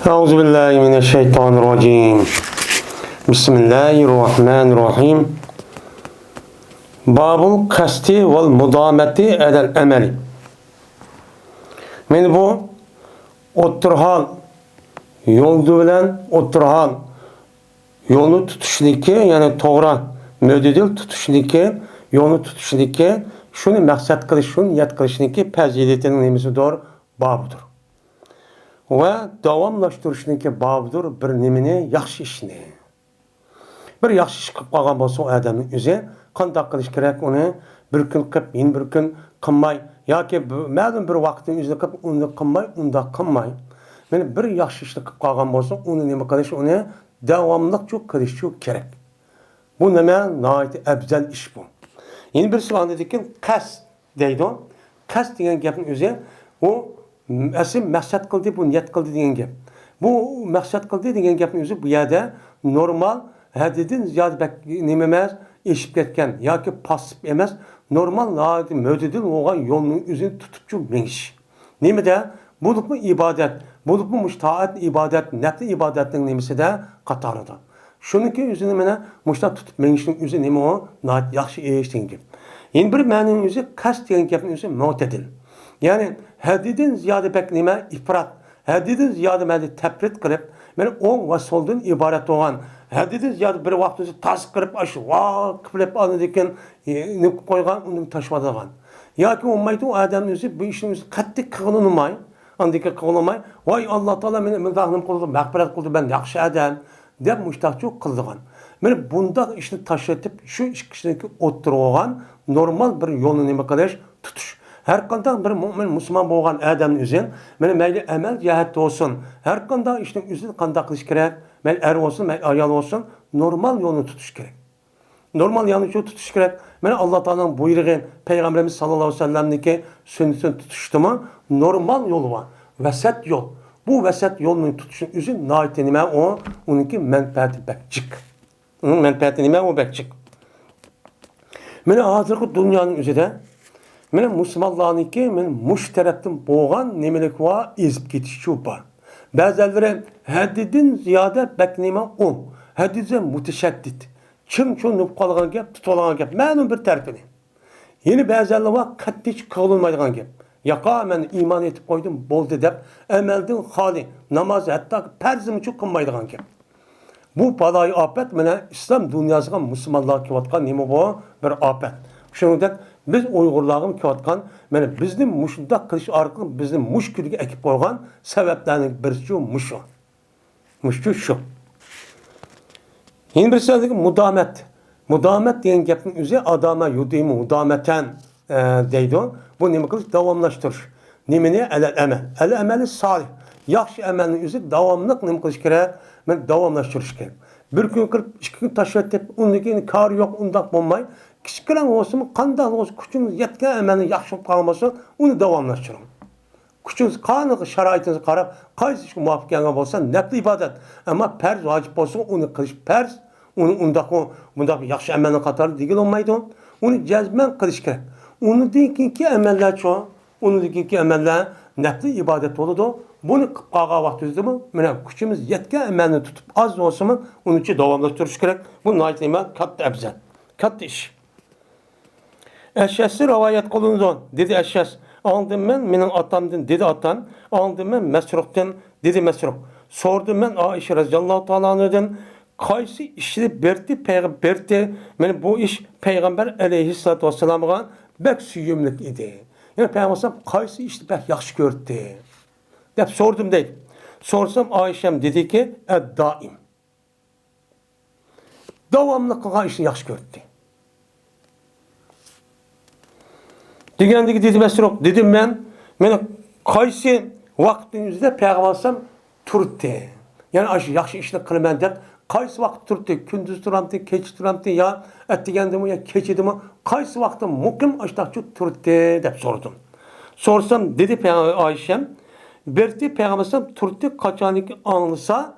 أعوذ بالله من الشيطان الرجيم. بسم الله الرحمن الرحيم. باب القصد والمدامة على الأمل. Men bu o'ttirhol yo'ldi bilan o'ttirhol yo'lni tutishligi, ya'ni to'g'ri mo'tadil tutishligi, yo'lni tutishligi, shuni maqsad qilish, shuni niyat qilishniki fazilatining nimasidir, bobidir. Va davomlashtirishniki bobidir bir nimani, yaxshi ishni. Bir yaxshi ish qilib qolgan bo'lsa, odamning o'zi qanday qilish kerak, uni bir kun qilib, yana bir kun qilmay yoki ma'lum bir vaqtning o'zida qilib, uni qilmay, unda qilmay. Meni bir yaxshi ishni qilib qolgan bo'lsa, uni nima qilish, uni davomliqcha qilish kerak. Bu nima? Nihoyat afzal ish bu. Yana bir so'zladiki, qasd deydi. Qasd degan gapning o'zi u asl maqsad qildi, bu niyat qildi degan gap. Bu maqsad qildi degan gapning o'zi bu yerda normal haddidan ziyod nima emas, eshib ketgan yoki passiv emas, normal mo'tadil bo'lgan yo'lning o'zini tutib menish. Nimada? Bo'libmi ibodat, bo'libmi mushtaat ibodat, nafli ibodatning nimasida qatorida. Shuniki o'zini mana mushtat tutib menishning o'zi nima o? Nihoyat yaxshi ish degan gap. Endi bir ma'noning o'zi qasd degan gapning o'zi mo'tadil. Ya'ni haddidan ziyod nima ifrat, haddidan ziyod tafrit qilib, mana o'ng va so'ldan iborat bo'lgan haddidan ziyod bir vaqtda tas qilib ash va qilib oladigan nima qo'ygan, uni tashladigan. Yoki olmaydi u odamning o'zi bu ishni o'zi qattiq qilolmay, andiki qilolmay, voy Alloh taolo meni mudahnim qildi, mag'firat qildi, ben yaxshi odam deb mushtaqchi qildigan. Mana bunday ishni tashlatib, shu ishni o'ttirgan normal bir yo'lni nima qilish, tutish. Her qanday bir mo'min musulmon bo'lgan odamning o'zi, mana mayli amal jihatda bo'lsin, har qanday ishning o'zini qanday qilish kerak, mayli er bo'lsin, mayli ayol bo'lsin, normal yo'lni tutish kerak. Normal yo'lni tutish kerak. Mana Alloh taolaning buyrug'i, payg'ambarimiz sallallohu alayhi vasallamniki sunnatini tutishdimi, normal yo'l bor, vasat yo'l. Bu vasat yo'lni tutishning o'zi nihoyat nima o, uniki manfaati bakchik. Uning manfaati nima o bakchik. Mana hozirgi dunyoning o'zida mana musulmonlarniki men mush tarafdan bo'lgan nimalik va ezib ketish bor. Ba'zilari haddidan ziyoda baknima on, haddidan mutashaddid. Kim cho'nib qolgan gap, tutolgan gap, ma'lum bir tarafini. Yeni ba'zilar va qattiq qilolmaydigan gap. Yaqa men iymon etib qo'ydim, bo'ldi deb amaldan xoli, namoz hatto farzim uchun qilmaydigan gap. Bu baloy ofat mana islom dunyosiga musulmonlar qilayotgan nima bu? Bir ofat. Shuningdek biz Uyg'urlarning qilayotgan mana bizni mushundaq qilish orqali bizni mushkulga akib qo'ygan sabablarning birisi mushu. Mushu shu. Yeni bir so'zga mudomat. Mudomat degan gapning o'zi adama yudimu mudamatan deydi. Bu nima qilish? Davomlashtirish. Nimani? Al-amal. Al-amali solih. Yaxshi amalning o'zi davomli nima qilish kerak? Men davomlashtirish kerak. Bir kun qilib, ikki kun tashlatib, undan keyin kar yo'q, undaq bo'lmay, kichkina bo'lsin, qanday bo'lsa kuchingiz yetgan amalni yaxshi qilib qolgan bo'lsa, uni davomlashtiring. Kuchingiz qanday sharoitingizni qarab, qaysi ishga muvofiq kelgan bo'lsa, nafli ibodat, ammo farz vojib bo'lsa, uni qilish farz, uni undaq yaxshi amalni qatori degil olmaydi. Uni jazman qilish kerak. Undan keyingi amallar-chi, undan keyingi amallar nafli ibodat bo'ladi. Buni qilib qolgan vaqtingizda mana kuchimiz yetgan amalni tutib, oz bo'lsa-mi, uni davomlashtirish kerak. Bu nihoyat nima? Katta afzal. Katta ish. Eşyası rivayet kılındı, dedi Eşyas. Anladım ben, benim atamdan, dedi atam. Anladım ben, Mesruk'tan, dedi Mesruk. Sordum ben, Aişe radıyallahu ta'ala anladım. Kaysi işini berdi, yani bu iş Peygamber aleyhissalatu vesselam'a bek süyümlük idi. Yani Peygamber kaysi işini bek yaxşı gördü. Dep sordum deydi. Sorsam Ayşem dedi ki, daim. Davamlı kılgan işini yaxşı gördü. Degandiki dedi Mesruk, dedim ben qaysi vaqtingizda Peygamberim turdi. Yani aşı yaxshi ishni qilaman deb qaysi vaqt turdi? Kunduz turamdi, kech turamdi ya atdigandimi ya kechidimi? Qaysi vaqtda muqim ashtaqchi turdi deb sordum. Sorsam dedi Ayşem, berdi Peygamberim turdi qachoniki anglasa,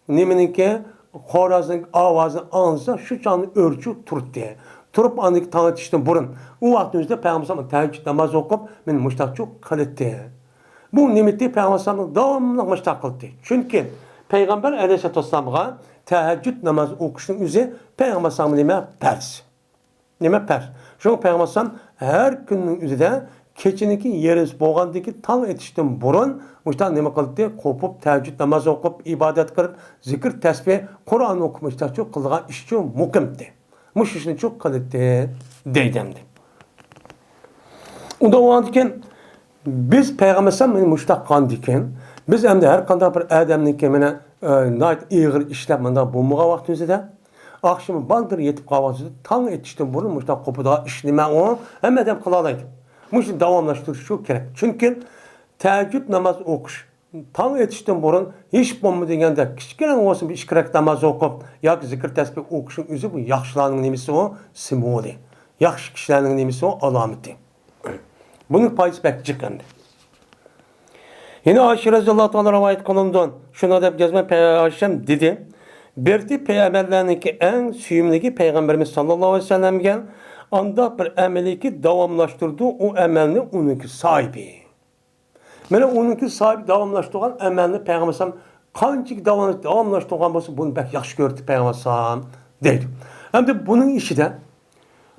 nimeniki xorazning ovozini anglasa, shu chog'ni o'rchu turdi. Turib andik tanıtışdan burun. O vaqtimizda Peygamberimiz tahajjud namoz o'qib, men mushtaqchu qildi. Bu nimeti Peygamber davamlı müştak kıldı. Çünkü Peygamber Aleyhisselatü Vesselam'a teheccüd namazı okuşun üzeri Peygamber Sallallahu Aleyhi ve Sellem pers. Nime pers. Çünkü Peygamber Sallallahu her günün üzerinde keçiniki yeriz boğandaki tam etişten burun müştak nime kıldı? Kopup teheccüd namazı okup ibadet kılıp zikir tesbih Kur'an okumuşlar çok kılgan iş çok mukimdi. Muş işini çok kılıdı deydemdi. Onda o andiken biz Peygamber Sallallahu müştak kandiken biz hem de her kanda bir adamın kemine nait iğir işleminde bulmuğa vaxtımızda akşamı baldır yetip kahvaltıda tam etişten burun müştak kopuda işleme o hem de kılalaydı. Müştak davamlaştırışı çok gerek. Çünkü teheccüd namaz okuş tam etişten burun hiç bomba degende kichkina olsun bir işkirak namaz okup yoki zikr tesbih okuşun özü bu yaxshilarning nemisi o simvoli. Yaxshi kishilarning nemisi o alameti. Bunun payısı pek çıkandı. Yine Ayşe radıyallahu anh rivayet kılındı. Şuna da gezme Ayşem dedi. Berti peygamberlerinki en süyümlüki Peygamberimiz sallallahu aleyhi ve sellem'ge anda bir emeliki davamlaştırdı. O emelini onunki sahibi. Mene onunki sahibi davamlaştırgan emelini Peygamber sallam kançık davamlaştırgan bolsa bunu pek yaxşı gördü Peygamber sallam deydi. Hem de bunun işi de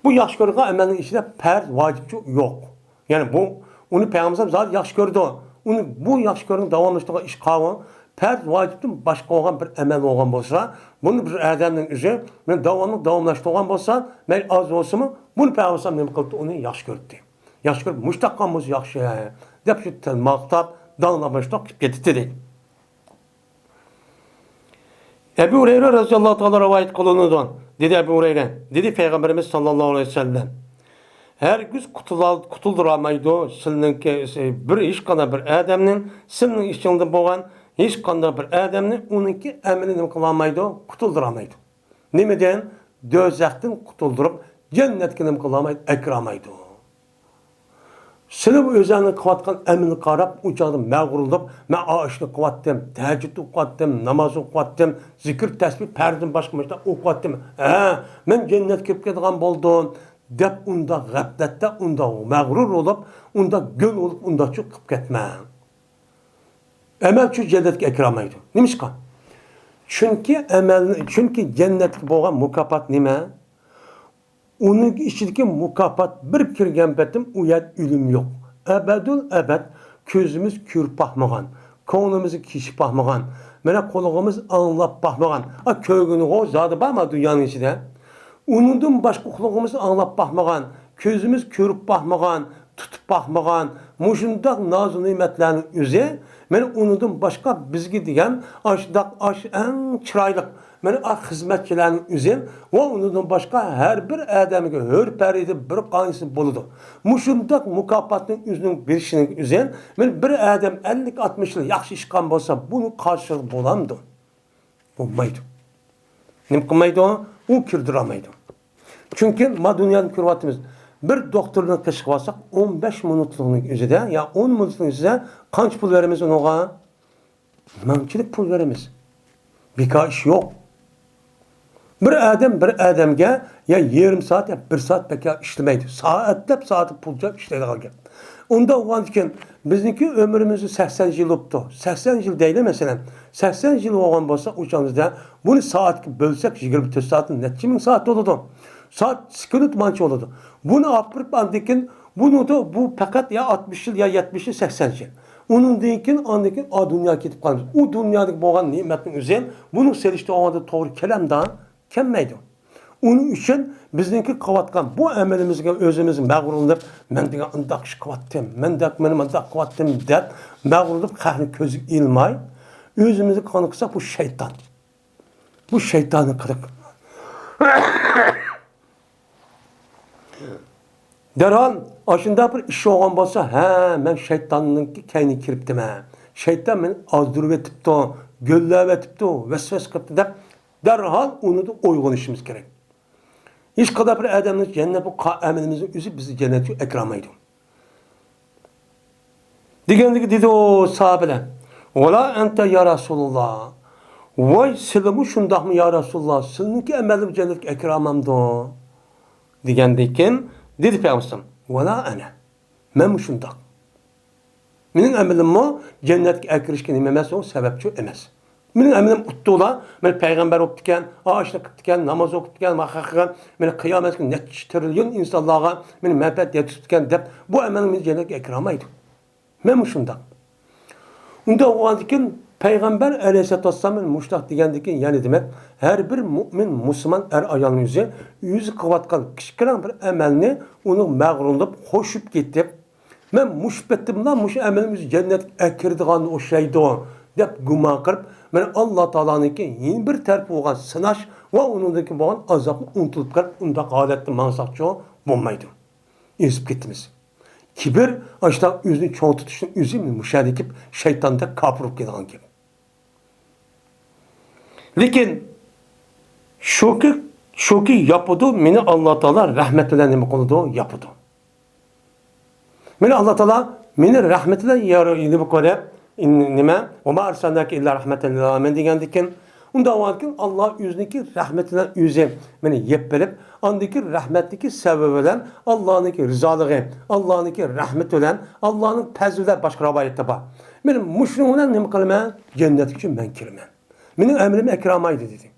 bu yaxşı görülen emelin işi de per vacipçi yok. Yani bu onu Peygamber sallam zaten yaxşı gördü. Onu bu yaxşı görülen davamlaştırgan iş kavı per vacipten başka olan bir emel olan bolsa bunu bir adamın üzeri men davamlaştırgan bolsa men az olsa mı bunu Peygamber sallam nima qildi onu yaxşı gördü. Yaxşı görüp müştaqqan bolsa yaxşı dep şu maqtab danlamıştaq ketdi dedi. Ebu Hureyre radıyallahu anh rivayet kılındı. Dedi Ebu Hureyre. Dedi Peygamberimiz sallallahu aleyhi ve sellem. Her güz kutulduramaydı. Sizinki bir iş kadar bir adamın sizin işinde boğan hiç kadar bir adamın onunki emelini kılamaydı, kutulduramaydı. Nemeden? Dözekten kutuldurup cennetkinim kılamaydı, ekramaydı. Seni bu özəlini qıvatqan əmini qarab, ucadım, məğruldum, mən aşını qıvatdım, təhəccüdü qıvatdım, namazı qıvatdım, zikir, təsbih, pərdim, başqamışda qıvatdım. Mən cənnət kirib gedğən boldum, dəb onda qəflətdə, onda məğrur olub, onda göl olub, onda çox qıb getməm. Əməl üçün cənnətki əkramaydı. Nimişqa? Çünki cənnətki boğan mükafat nimə? Onun içindeki mukafat bir kirgen betim uyat ülüm yok. Ebedül ebed közümüz kür pahmağan, konumuzu kişi pahmağan, mene koluğumuz anlap pahmağan. Köygünü o zadı bağma dünyanın içinde. Onundan başka koluğumuzu anlap pahmağan, közümüz kürüp pahmağan, tutup pahmağan, muşundak nazı nimetlerin üzeri, mene onundan başka bizgi diyen aş en çıraylık. Mene hizmetçilerin üzeri ve ondan başka her bir adamı hörperiydi bir kanısı buludu. Muşundak mukafatın üzerinin bir işinin üzeri bir adam 50-60 yıl yaxşı işkan olsa bunu karşılığı bulamdı. Bulmaydı. Ne kılmaydı o? O kürdüramaydı. Çünkü ma dünyanın kürvatımız bir doktordan kışık varsak 15 minutluğunun üzerinde ya 10 minutluğunun üzerinde kaç pul verimiz ona? Mançilik pul verimiz. Bir iş yok. Bir adamga ya yarım saat ya 1 saat pek işlemeydi. Saati pulca işledi kalken. Onda olan için bizdeki ömrümüzü 80 yıl oldu. 80 yıl değil mesela. 80 yıl olan olsa uçağımızda bunu saat bölsek 24 saatin netçi min saat olurdu. Saat sıkıntı mançı olurdu. Bunu apırıp andikin bunu da bu fakat ya 60 yıl ya 70 yıl 80 yıl. Onun deyken andikin a dünya ketip kalmış. O dünyadaki boğan nimetin üzerine bunun selişte olmadığı doğru kelamdan kemmeydi. Onun için bizdeki qavatqan bu əməlimizə özümüz məğrurlanıb mən deyə ındaq iş qavatdım, mən də mənim ındaq qavatdım deyib məğrurlanıb xəhlin közü ilmay özümüzü qanıqsaq bu şeytan. Bu şeytanı qırıq. Dərhal aşında bir iş olğan bolsa, mən şeytanınki kəyni kiribdim. Şeytan məni azdırıb etibdi, gölləb etibdi, vəsvəs qıpdı deyib dərhal onu da uyğun işimiz gerek. Hiç kadar bir adamın cennet bu emelimizin üzü bizi cenneti ekramaydı. Digendeki dedi o sahabeler. Ola ente ya Resulullah. Vay silimi şundak mı ya Resulullah. Sizinki emelim cennet ekramamdı. Digendeki dedi Peygamber. Ola ene. Men şundak. Mening amalimmo jannatga kirishga nima emas, u sababchi emas. Mening amalim uttular, men payg'ambar o'qib ekan, ishni qilib ekan, namoz o'qib ekan, haqiqatan meni qiyomatga necha trillion insonlarga meni manfaat yetkazib ekan deb bu amalim meni jannatga kiramaydi. Men shunday. Unda o'g'andikin payg'ambar alayhisolatu vassalam mushtaq degandikin, ya'ni demak, har bir mu'min, musulmon ayolning o'zi qilayotgan kichkina bir amalni uni mag'rurlab, qo'shib ketib, men mushbattimdan mush amalimiz jannatga kiradigan o'xshaydi deb gumon qilib, men Alloh taoloning yeni bir taraf bo'lgan sinash va uningdagi bo'lgan azobni unutilib qolib, unda holatda mansaqchi bo'lmaydi. Ezib ketdimiz. Kibir, aşta özünü çoğu tutuşun özü müşahedekip şeytanda kapırıp gelen gibi. Lekin şu ki yapıdı, beni Allah Teala rahmetiyle nime konudu, yapıdı. Beni Allah Teala, beni rahmetiyle nime konudu, nime, وَمَا اَرْسَلْنَاكَ اِلَّا رَحْمَةً لِلْعَالَمِينَ degendikin, onda o vakit Allah yüzündeki rahmetinden yüze beni yeppelip, andaki rahmetteki sebebiyle Allah'ın rızalığı, Allah'ın rahmet olan, Allah'ın pezüle başka rabayette var. Benim muşluğumdan ne kalma? Cennet için ben kirmem. Benim emrim ekramaydı dedi.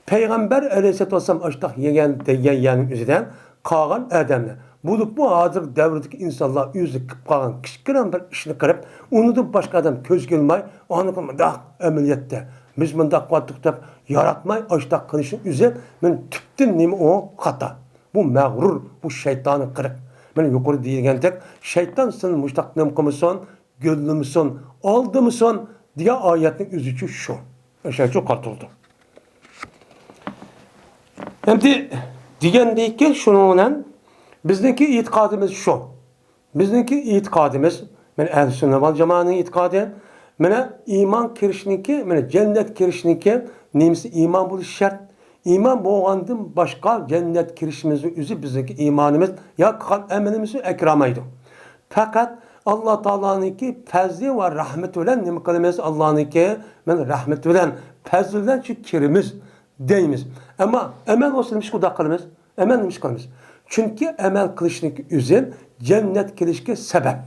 Peygamber aleyhisselatü vesselam açtık yeğen üzerinden kalan Adem'le. Bu hazır devredeki insanlar yüzü kalan kişilerin bir işini kırıp, onu da başka adam köz gelmey, onu kalma da ameliyette. Biz bunda kuvvetlik de yaratmay, açtak kılışın üzeri, ben tüptün neymi o hata. Bu mağrur, bu şeytanın kırık. Ben yukarı diyeceğim tek, şeytan senin müştak nemkımısın, gönlümüsün, aldımısın diye ayetin üzücü şu. Şey çok katıldı. Hem de diyen deyken şununla, bizdeki itikadımız şu. Bizdeki itikadımız, ben ehl-i sünnet vel cemaatinin itikadı, mene iman kirişniki, mene cennet kirişniki, nemisi iman buluş şart. İman boğandım başka cennet kirişimizi üzü bizdeki imanımız, ya kal emelimizi ekramaydı. Fakat Allah Teala'nınki fezli ve rahmet olan nemi kılımız Allah'ınki, men rahmet olan, fezli olan şu kirimiz deyimiz. Ama emel olsun demiş kuda kılımız, emel demiş kılımız. Çünkü emel kılışniki üzün cennet kirişki sebep.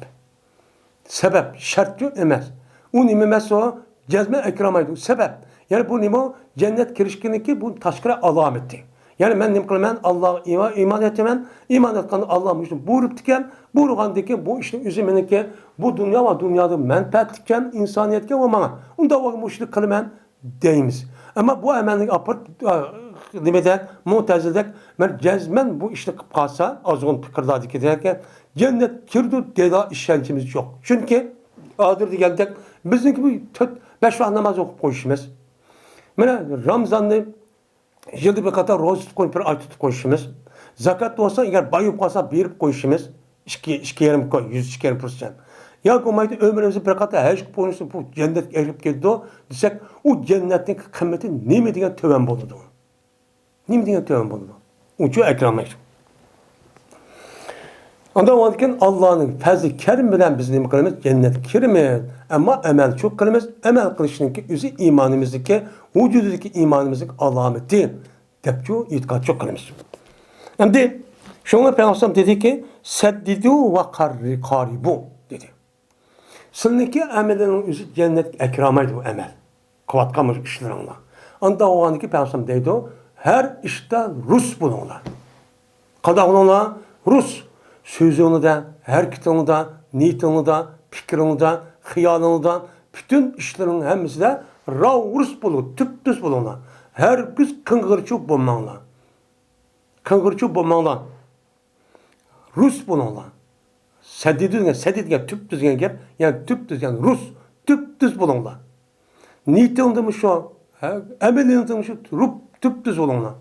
Sebep, şart yok emez. O nimemesi o cezme ekramaydı. Sebep. Yani bu nimo cennet kirişkiniki bu taşkıra alametti. Yani ben nimkılmen Allah'a iman etmen, iman etken Allah'a müştüm. Buyurup diken, buyurgandaki bu işte üzümüneki bu dünya ve dünyada menfaat diken, insaniyetken o bana. Onda o müştük kılmen deyimiz. Ama bu emellik apırt, demeden, mutezildek, ben cezmen bu işte kalsa, az onun fikirlerdi derken, cennet kirdi deda işkencemiz yok. Çünkü adır digendek, bizimki bu 5 vaxt namaz okup koyuşumuz. Mene Ramazan'da yılda bir kadar roz tutup bir ay tutup koyuşumuz. Zakat olsa eğer bayıp kalsa berip koyuşumuz. 2,5 koy, 102%. Ya komaydı ömrümüzü bir kadar her şey koyuşumuz bu cennet erip geldi o. Desek o cennetin kıymeti ne mi diye töven buludu. Ne mi diye töven buludu. Ucu ekranlayır. Ondan olurken Allah'ın fazl-ı kerim bilen biz ne kılımız? Cennet kirimiz. Ama emel çok kılımız. Emel kılışınki üzü imanımızdaki, vücudundaki imanımızdaki alameti. Depçu itikat çok kılımız. Hem de şuna Peygamber dedi ki seddidu ve karibu dedi. Sınıki emelinin üzü cennet ekramaydı bu emel. Kıvatkamış işlerine. Ondan olurken Peygamber dedi o her işte Rus bununla. Kadar bununla Rus. Sözünü de, hareketini de, niyetini de, fikrini de, hıyalını da, bütün işlerin hepsi de Rus bulu, tüptüz bulunlar. Her kız kıngırçı bulmanlar. Kıngırçı bulmanlar. Rus bulunlar. Sedidine, tüptüz gel, yani tüptüz yani Rus, tüptüz bulunlar. Niyetini de şu, emelini de şu, tüptüz bulunlar.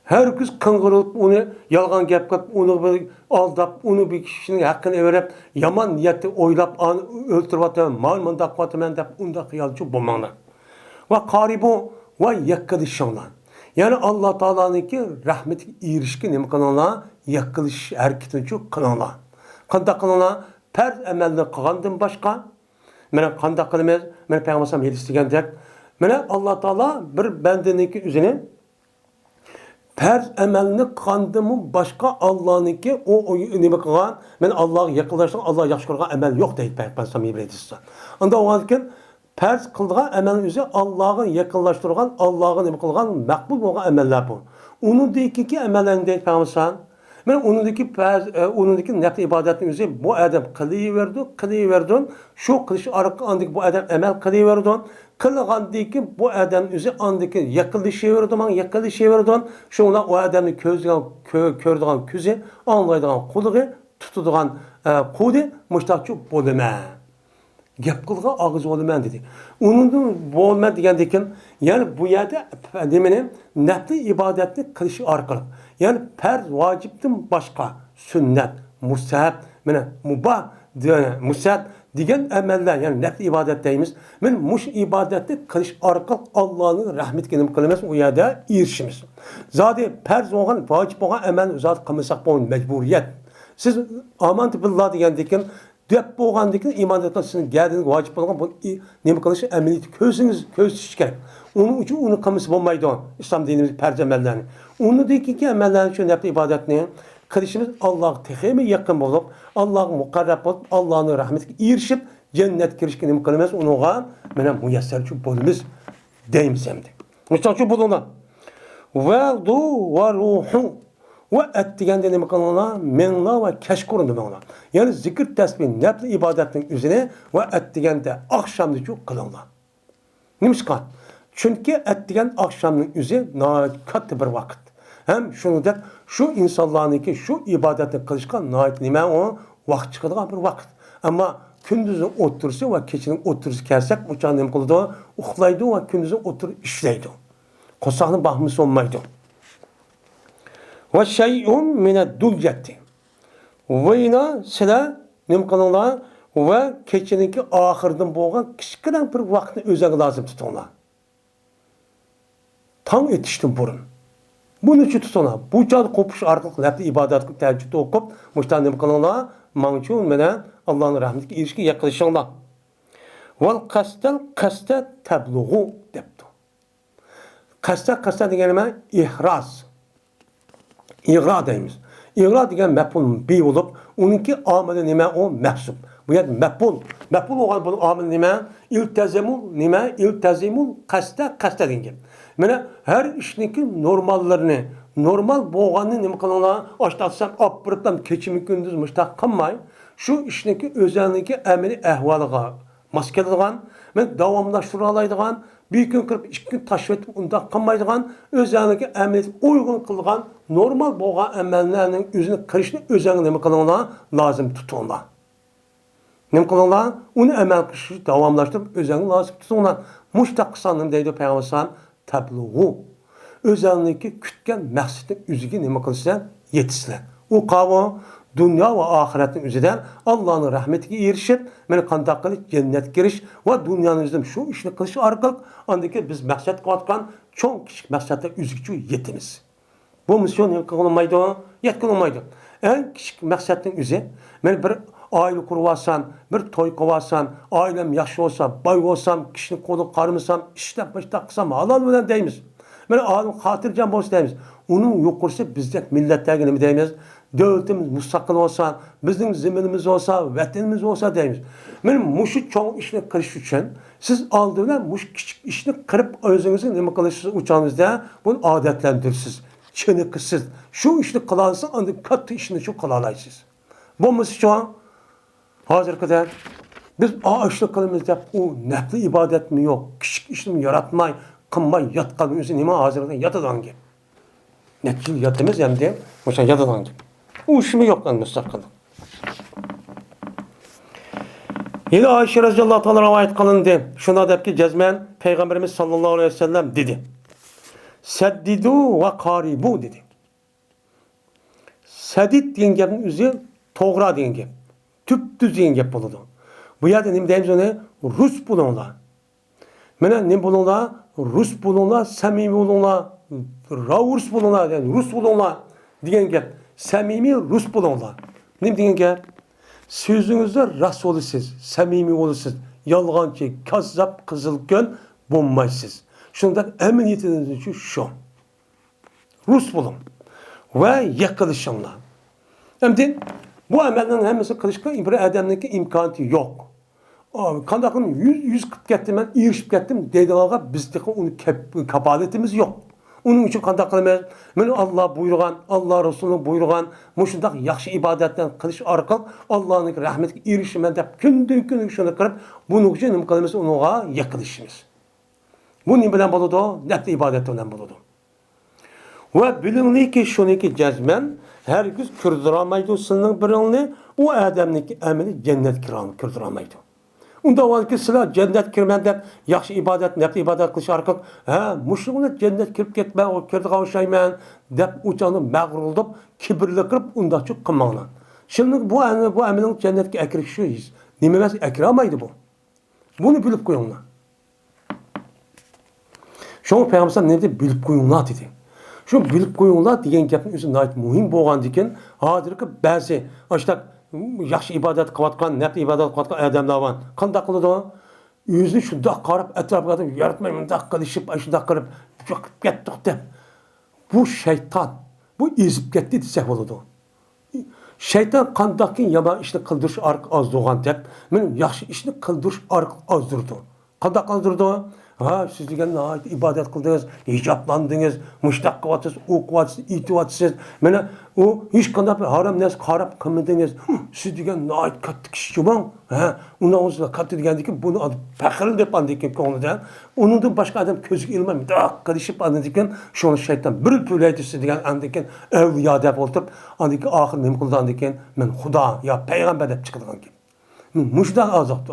Her kız kıngırıp, onu yalgan gap kılıp, onu aldap, onu bir kişinin hakkını verip, yaman niyeti oylap, öldürüp atıyor, mal mındak vatı dep, onda kıyalcı bulmanlar. Ve karibu ve yakılışanlar. Yani Allah Teala'nınki rahmeti irişki nemi kanalına, yakılış hareketini çok kanalına. Kanda kanalına, per emelini kıgandım başka, mene kanda kılımız, mene Peygamber yetiştiğen dek, mene Allah Teala bir bendeninki üzerine, Pers emelini kandımı başka Allah'ınki o nime kılgan, men Allah'a yakınlaştım, Allah'a yakşı kılgan emel yok deyip ben samimi bileydisin. Anda o halken pers kılgan emelin üzeri Allah'ın yakınlaştırgan, Allah'ın nime kılgan makbul olan emeller bu. Onun deki ki emellerini deyip ben men onundaki nefs ibadetin üzeri bu adam kılıverdi, şu kılışı arka andık bu adam emel kılıverdi. Kılgandaki bu adam üzeri andaki yakılışıverdi, şuna o adamın kördüğün közü, anlaydığı kuluğu, tutduğun kulu müştakçı bolma. Gap kılga ağız olman dedi. Onun bolma degendekin, yani bu yerde demenin nefs ibadetini kılışı arkalık. Yani perz vaciptin başka sünnet, mustahab, mubah, musad degen emeller yani nefs ibadet deyimiz. Men muş ibadetni kılış arkalık Allah'ın rahmetine nima qilamiz u yerda erishimiz. Zodi perz bo'lgan, vacip bo'lgan amal zot qilmasak bo'lmaydi, mecburiyet. Siz amantu billah degandekin deb bo'lgandekin iymon etgan sizning gardingiz vacip bo'lgan bu nima qilish amaliyati ko'z tutish kerak. Onun uchun uni qilmasa bo'lmaydi. İslam dinimiz perz amallarni. Unidagi amallarni shu nafs ibodatni qilishimiz Allohga texmi yaqin bo'lib, Allohga muqarrab bo'lib, Allohning rahmatiga erishib, jannatga kirishga nima qilamiz? Unuga mana muyassarchi bo'lamiz deymiz endi. Mushtachi bo'linglar. Va du va ruhu va atdiganda nima qilinglar? Menla va kashkur demanglar. Ya'ni zikr, tasbih, nafs ibodatning o'zini va atdiganda oqshomni shu qilinglar. Nimishqa? Chunki atdigan oqshomning o'zi katta bir vaqt. Hem şunudek şu insanlarınki şu ibadeti kılışkan nait nime o vakt çıkıdığın bir vakt. Ama gündüzün oturursa ve keçinin oturursa kersek uçağın nem kılıdı uxlaydı ve gündüzün otur işleydi. Kosağının bahmısı olmaydı. Ve şey'un mine dulcetti. Ve yine sıra nem kılınlar ve keçininki ahırdan boğan kişikiden bir vaktini özel lazım tutunlar. Tam yetiştim burun. Bunun için tutuna, bu çağda kopuş arkalık nefsi ibadet tercih okup, müştahane kılınlar, mançun menen Allah'ın rahmetine erişki yaklaşınlar. Vel kastel tabluğu deptu. Kastel degenime ihraz. İğra deyimiz. İğra degen mef'ul bi olup, onunki ameli nime o mehsub. Bu yer mef'ul. Mef'ul olan bu ameli nime? İltezimul kastel degen. Mana her işniki normallarını, normal boğanını nima qilinglar? Açtatsam, apırıptam, keçimi gündüz müştaq qilmay, şu işniki özelliği ameli ahvaliga mos keladigan, men davomlashtirib oladigan, bir kun kirib, 2 kun tashib etib unda qilmaydigan, özelliği ameli uygun qilgan, normal boğan amallarning o'zini qilishni o'zingizga nima qilinglar? Lazım tutinglar. Nima qilinglar? Uni amal qilishni davomlashtirib o'zingizga lazım tutinglar. Mushtaq qilsanım deydi Peygamber tabluğu. Özellikle kütken məqsədin üzüge nima qilsan yetişsinler. O qavı dünya ve ahiretin üzüden Allah'ın rahmetine erişip, meni qandaq qilish cennet giriş ve dünyanın üzüden şu işini qilish arqalık andaki biz məqsəd qatqan çoğun kişik məqsədlər üzüge yetimiz. Bu misyon nima qılınmaydı? Yetkilənmaydı. En kişik məqsədin üzü, meni bir aile kurvasan, bir toy kovasan, ailem yaşlı olsa, bay olsam, kişinin kolu karımısam, işlep başta kısam, halal bilen deyimiz. Ben alim hatırcan boş deyimiz. Onun yukarısı bizde milletlerine mi deyimiz? Devletimiz müstakil olsa, bizim zeminimiz olsa, vatanimiz olsa deyimiz. Benim muşu çoğun işine kırış için, siz aldığında muş küçük işini kırıp özünüzü nima kılışsız uçağınızda bunu adetlendirirsiniz. Çenekisiz. Şu işini kılarsın, ancak katı işini şu kılalaysınız. Bu musu şu an hazır kadar biz ağaçlı kılımız deyip o nefli ibadet mi yok, küçük işini yaratmay, kınmay, yatkan özü nima hazırdan yatıdan gibi. Neticeli yatımız hem de boşan yatıdan gibi. O işimi yok lan müstakil. Yine Ayşe Radiyallahu Anh'a rivayet kılındı. Şuna deyip ki cezmen Peygamberimiz sallallahu aleyhi ve sellem dedi. Seddidu ve karibu dedi. Sedid deyen gapning özü to'g'ri degan gap. Tüp-tüz degan gap bo'ladi. Bu yerda nima deymiz uni? Rus bo'linglar. Mana nima bo'linglar? Rus bo'linglar, samimiy bo'linglar, Rus bo'linglar, ya'ni Rus bo'linglar degan gap. Samimiy Rus bo'linglar. Nima degan gap? So'zingizda ras bo'lasiz, samimiy bo'lasiz, yolg'onchi, kazzab, qizilko'l bo'lmaysiz. Shundan amaliyatingiz uchun shu. Rus bulun. Ve yakılışınla. Şimdi bu amellerin hemisi kılışka bir adamdaki imkanı yok. Kandakın yüz kıt gettim ben, erişip gettim dediğine bizdeki onun kabaletimiz yok. Onun için kandak kılmayız. Ben Allah buyurgan, Allah Resulü'nün buyurgan, muşundak yaxşı ibadetten kılış arkalı Allah'ın rahmetine erişime de kündün şunu kırıp bunun için ne kılımız ona yakılışımız. Bu ne bilen buludu? Nefli ibadet bilen buludu. Ve bilinli ki şunu ki cezmen herkes kürdüramaydı sının birini o adamdaki ameli cennet kiranı kürdüramaydı. Unda var ki sizler cennet kirmen dep yaxşı ibadet, nefli ibadet kılış arkalı muşluğuna cennet kirip ketme, o kirdi kavuşayman dep uçanı mağruldup, kibirli kırıp unda çok kımağına. Şimdi bu amelin cennetki ekirişiyiz. Nimemez ekiramaydı bu. Bunu bilip koyunlar. Şunu Peygamber ne dedi? Bilip koyunlar dedi. Şu bilip koyunlar diyen gapın özü nayet muhim bolğan diken, hazırki bazı işte yaxşı ibadet kılatkan, nefli ibadet kılatkan adamlar var. Qanday qiladi o? Özünü şundaq qarab, etrafga qarab, yaratmay mundaq qilishib, shundaq qilib, yoqib ketdik deb. Bu şeytan. Bu ezib ketdi desek bo'ladi. Şeytan qandaqki yomon ishni qildirish orqali ozdurgan deb, men yaxshi ishni qildirish orqali ozdurdi. Qanday qildirdi o? Ha, siz degan ibadet qildingiz, hijoblandingiz, mushtaq qilyapsiz, o'qiyapsiz, aytyapsiz. Mana u hech qanday harom narsa qarab qilmadingiz. Siz degan katta kishi bo'ling. Ha, undan o'zida katta degandiki, buni faxr deb andikin ko'nglida. Undan boshqa odam ko'ziga ilmay, daq qilishib andikin, shuni shayton bir pullaytisi degan andikin avliyo deb o'tirib, andikin oxir nima qildi andikin, men xudo yo payg'ambar deb chiqadigan ki. Mushdan azobdi.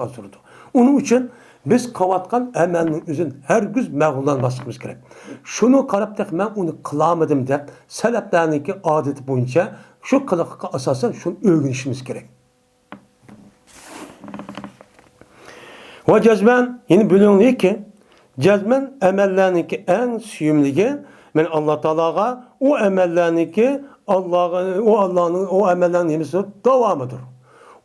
Onun için biz qavatqan amalning o'zini hargiz mag'rurlanmasligimiz kerak. Shuni qarab men uni qilamadim deb salaflarniki odati bo'yicha shu qiliqqa asosan shuni o'rganishimiz kerak. Va jazman yeni bilinliki jazman amallarniki eng suyumligi men Alloh taologa o amallarniki Allah'ın o amallarning nimasi davomidir.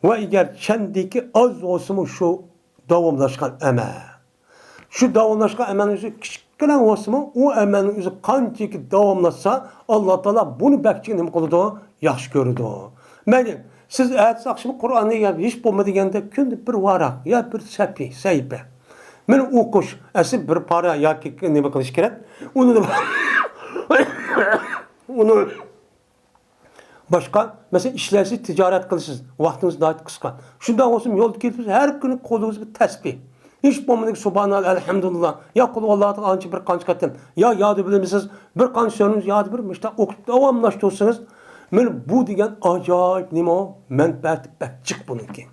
Va agar chandiki az olsun şu davomlashgan amal. Shu davomlashgan amalning o'zi kichkina bo'lsa-mu, u amalning o'zi qanchaki davomlashsa, Alloh taolo buni bakchiga nima qiladi? Yaxshi ko'radi. Mayli, siz aytsaqchi Qur'onni hech bo'lmadiganda kunda bir varaq, yo bir sahifa. Men o'qish, asl bir para yoki nima qilish kerak? Uni başka, mesela işlersiz ticaret kılısınız. Vaktiniz daha kısa. Şundan olsun yolda gelirsiniz. Her gün kolunuz bir tesbih. Hiç bulmadık subhanallah, elhamdülillah. Ya kulu Allah'tan anca bir kanç katın. Ya yadı bilir bir kanç sönünüz yadı bir işte okup devamlaştırırsanız. Bu diyen acayip nimo menfaat çık bununki.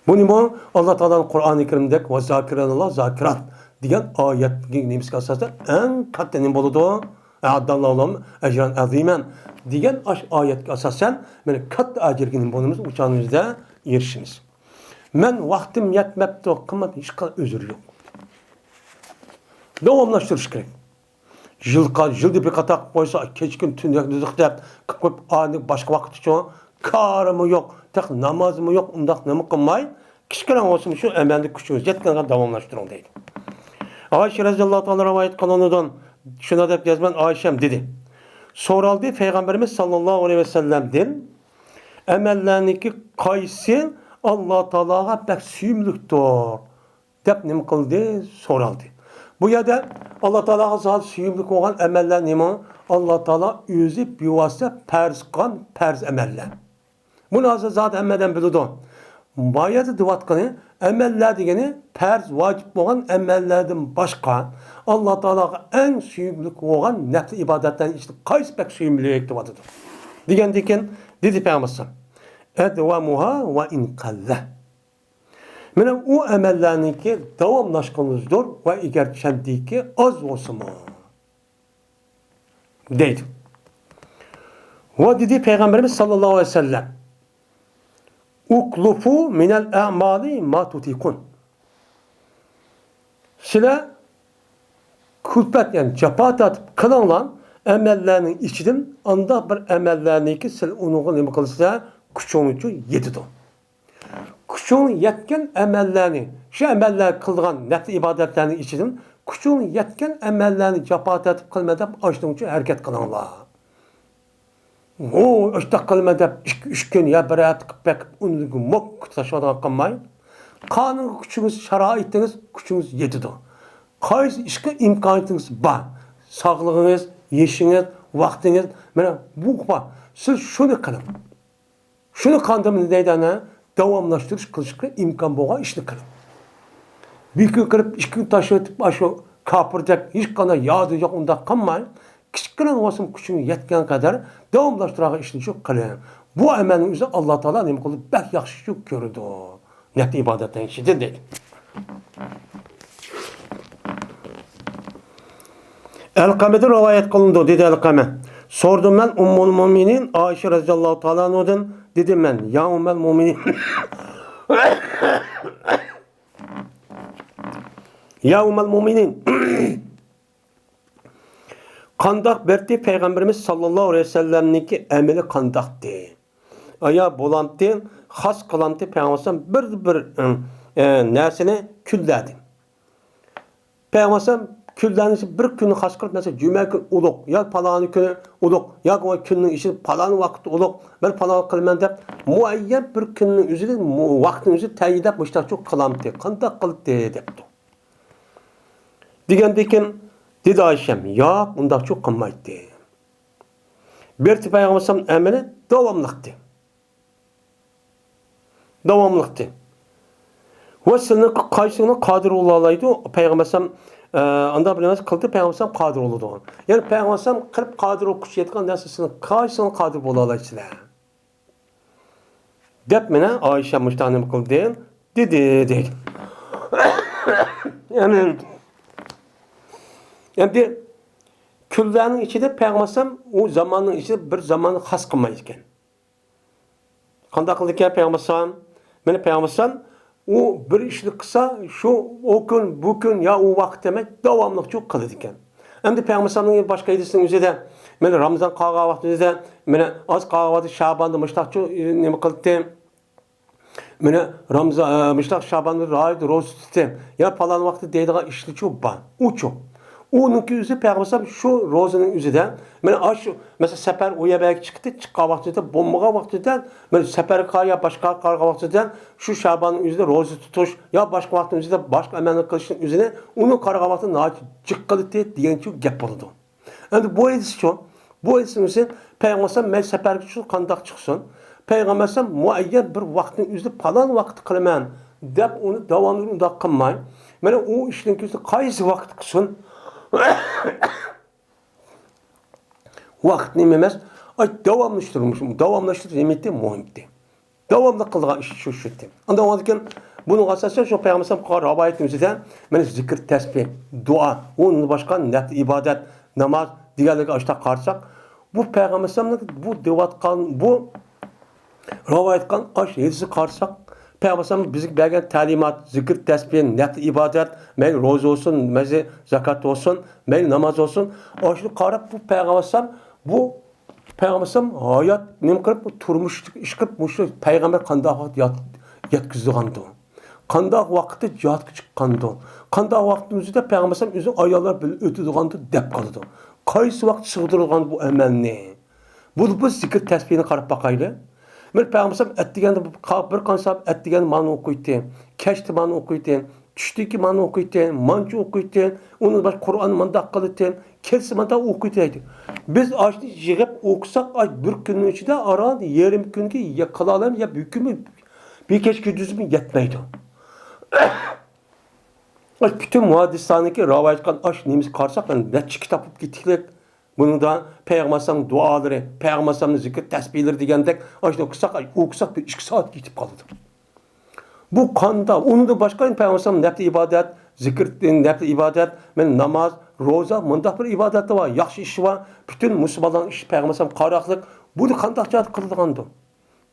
Bu nimo Allah Teala'nın Kur'an-ı Kerim'de ve zakiranallah zakirat diyen ayet neymiş kasası en katlı nimo oldu. Adallahu ecran azimen diyen ayetke asasen men katta ajirginin bonumuz uçağınızda erişiniz. Men vaktim yetmepti kılmak hiç kadar özür yok. Devamlaştırış gerek. Yılda bir katak koysa keçkin tündek düzük deyip kıpkıp anlık başka vakit için karımı yok, tek namazımı yok, ondak namı kılmay. Kişkine olsun şu emelli küçüğüz yetken kadar devamlaştırın deydi. Ayşe Raziyallahu Teala rivayet kanunundan şuna da yazman Ayşem dedi. Soraldı Peygamberimiz sallallahu aleyhi ve sellem'den emellerniki kaysi Allah Teala'ga pek suyumluktur. Dep nima kıldı? Soraldı. Bu yerde Allah Teala'ga zat suyumluk olan emeller nima? Allah Teala özü bivasıta perz emeller. Bunu azı zat emmeden bildi. Bayatı divatkanı emeller degeni perz vacip olan emellerden başka Allah Teala'ga en suyumluk olan nefli ibadetten işte kays pek suyumluğu ektivatıdır. Diken dedi Peygamber edvamuha ve in kalle. Mene o emellerinki devamlaşkanızdır ve eğer kendiki az olsun mu? Deydi. Ve dedi Peygamberimiz sallallahu aleyhi ve sellem uklufu minel a'mali ma tutikun. Sile külfet yani cepat atıp kılanlan emellerinin içinden anda bir emellerinki sil onu nima kılsa küçüğünüçü yedidir. Küçüğün yetken emellerini, şu emeller kılgan nefli ibadetlerinin içinden Küçüğün yetken emellerini capat edip kılma dep açtığın için hareket kılınlar. O işte kılma dep üç gün ya bir ayet kıpek unlugu mok taşımadan kılmayın. Kanun küçüğünüz şaraitiniz küçüğünüz yetidir. Kaysi işe imkanınız var. Sağlığınız, yeşiniz, vaktiniz. Mana bu var. Siz şunu kılın. Şunu kandımını deydene devamlaştırış kılışkı imkan boğa işini kılın. Bir gün kırıp iki gün taşıtıp aşı kapıracak hiç kadar yağdıracak onda kalmayın. Küçükten olsun küçüğün yetken kadar devamlaştırarak işini çok kılın. Bu emelin üzerine Allah Teala ne kıldı? Bek yakşı çok gördü. Net ibadetten işidir dedi. El-Kame'de rivayet kılındı dedi El-Kame. Sordum ben Ummul Müminin Ayşe radıyallahu teala anhadan dedim ben ya Ummul Müminin ya Ummul Müminin kandak berdi Peygamberimiz sallallahu aleyhi ve sellem'ninki emeli kandaktı. Aya bolantı, has kılantı Peygamberimiz bir nersini külledi. Peygamberimiz küllenisi bir günü has kılıp mesela cuma gün uluk, ya palanı günü uluk, ya o günün işi palanı vakti uluk, ben palanı kılman dep muayyen bir günün üzerinde vaktin üzerinde tayin edip müştak çok kılamdı. Kandak kılıp depti. Digendeken dedi Ayşem, ya bunda çok kılmaydı. Bir tipe Peygamberimiz emeli devamlıktı. Devamlıktı. Ve senin kaysını kadir olaydı Peygamberimiz anda bilemez kıldı Peygamberimiz kadir oldu. Yani Peygamberimiz kırıp kadir okuş yetken nesisini kaysını kadir olaydı. Dep mene Ayşe müştahanım kıldı dedi. Yani küllerin içinde Peygamberimiz o zamanın içinde bir zamanı has kılmayken. Kanda kıldıkken Peygamberimiz mene Peygamberimiz o bir işlik kısa şu o gün bu gün ya o vakit demek devamlı çok kılıdıkken. Hem de Peygamberimiz başka edisinin üzerinde mene Ramazan qağa vakti üzerinde mene az qağa vakti Şaban'da müştakçı ne kıldı. Mene Ramazan müştak Şaban'da raydı roz tuttu. Ya falan vakti deydiği işlik çok var. O çok. Onunki üzeri Peygamberimiz şu rozanın üzerinde men aş mesela sefer uya belki çıktı çıkka vaktinde bombaga vaktinde men sefer kaya başka karga vaktinde şu Şaban'ın üzerinde rozu tutuş ya başka vaktin üzerinde başka emellik kılışın üzerine onun karga vaktinde naçı çıkkalı diyen çok gap oldu. Yani bu edisi şu bu edisin üzerinde Peygamberimiz men sefer şu kandak çıksın Peygamberimiz muayyen bir vaktin üzerinde falan vakti kılman dep onu devamlı da kılmayın. Men o işin üzerinde kaysi vakit kılsın Vakt nememez. Ay devamlaştırmışım. Devamlaştırır emekte muhimdi. Devamlı kıldığı iş şu şüttim. Ondan olurken bunun asası şu Peygamberimiz rivayetimiizde men zikir, tesbih, dua, onun başka net ibadet, namaz diğerleri açta karsak bu Peygamberimizin bu devatkan bu rivayetkan aş yedisi karsak Peygamberimiz bize bergen talimat, zikir, tesbih, net ibadet, men roz olsun, meze zakat olsun, men namaz olsun. Aşını karab bu Peygamberimiz hayat nem kırıp bu turmuş iş kırıp muşlu Peygamber kandak vakit yatkızdıgandı. Kandak vakti yatkı çıkkandı. Kandak vaktimizde Peygamberimiz üzü ayarlar böyle ötüdügandı dep kaldı. Kaysı vakti sığdırılgan bu emelni. Bu zikir tesbihini karab bakaylı. Men Peygamberimiz etdigende bir kansap etdigende manı okuydu. Keşti manı okuydu. Düştüki manı okuydu. Mançı okuydu. Onun baş Kur'an manda kılıdı. Kelsi manda okuydu. Biz açtı yığıp okusak bir günün içinde aran yarım günkü ya kalalım ya bükümü bir keşke düzümü yetmeydi. Bütün muhadishanedeki rivayetkan aş nemiz karsak ne kitap gittikler. Bunun da Peygamberimizin duaları, Peygamberimizin zikir tesbihleri degендek aşağı okusak bir 2 saat gitip kaldı. Bu kanda, onun da başka Peygamberimizin nefti ibadet, zikir, nefti ibadet, namaz, roza, mındak bir ibadet var, yaxşı işi var. Bütün Müslümanların işi Peygamberimizin karaklık, bunu kandakça kıldıgandı.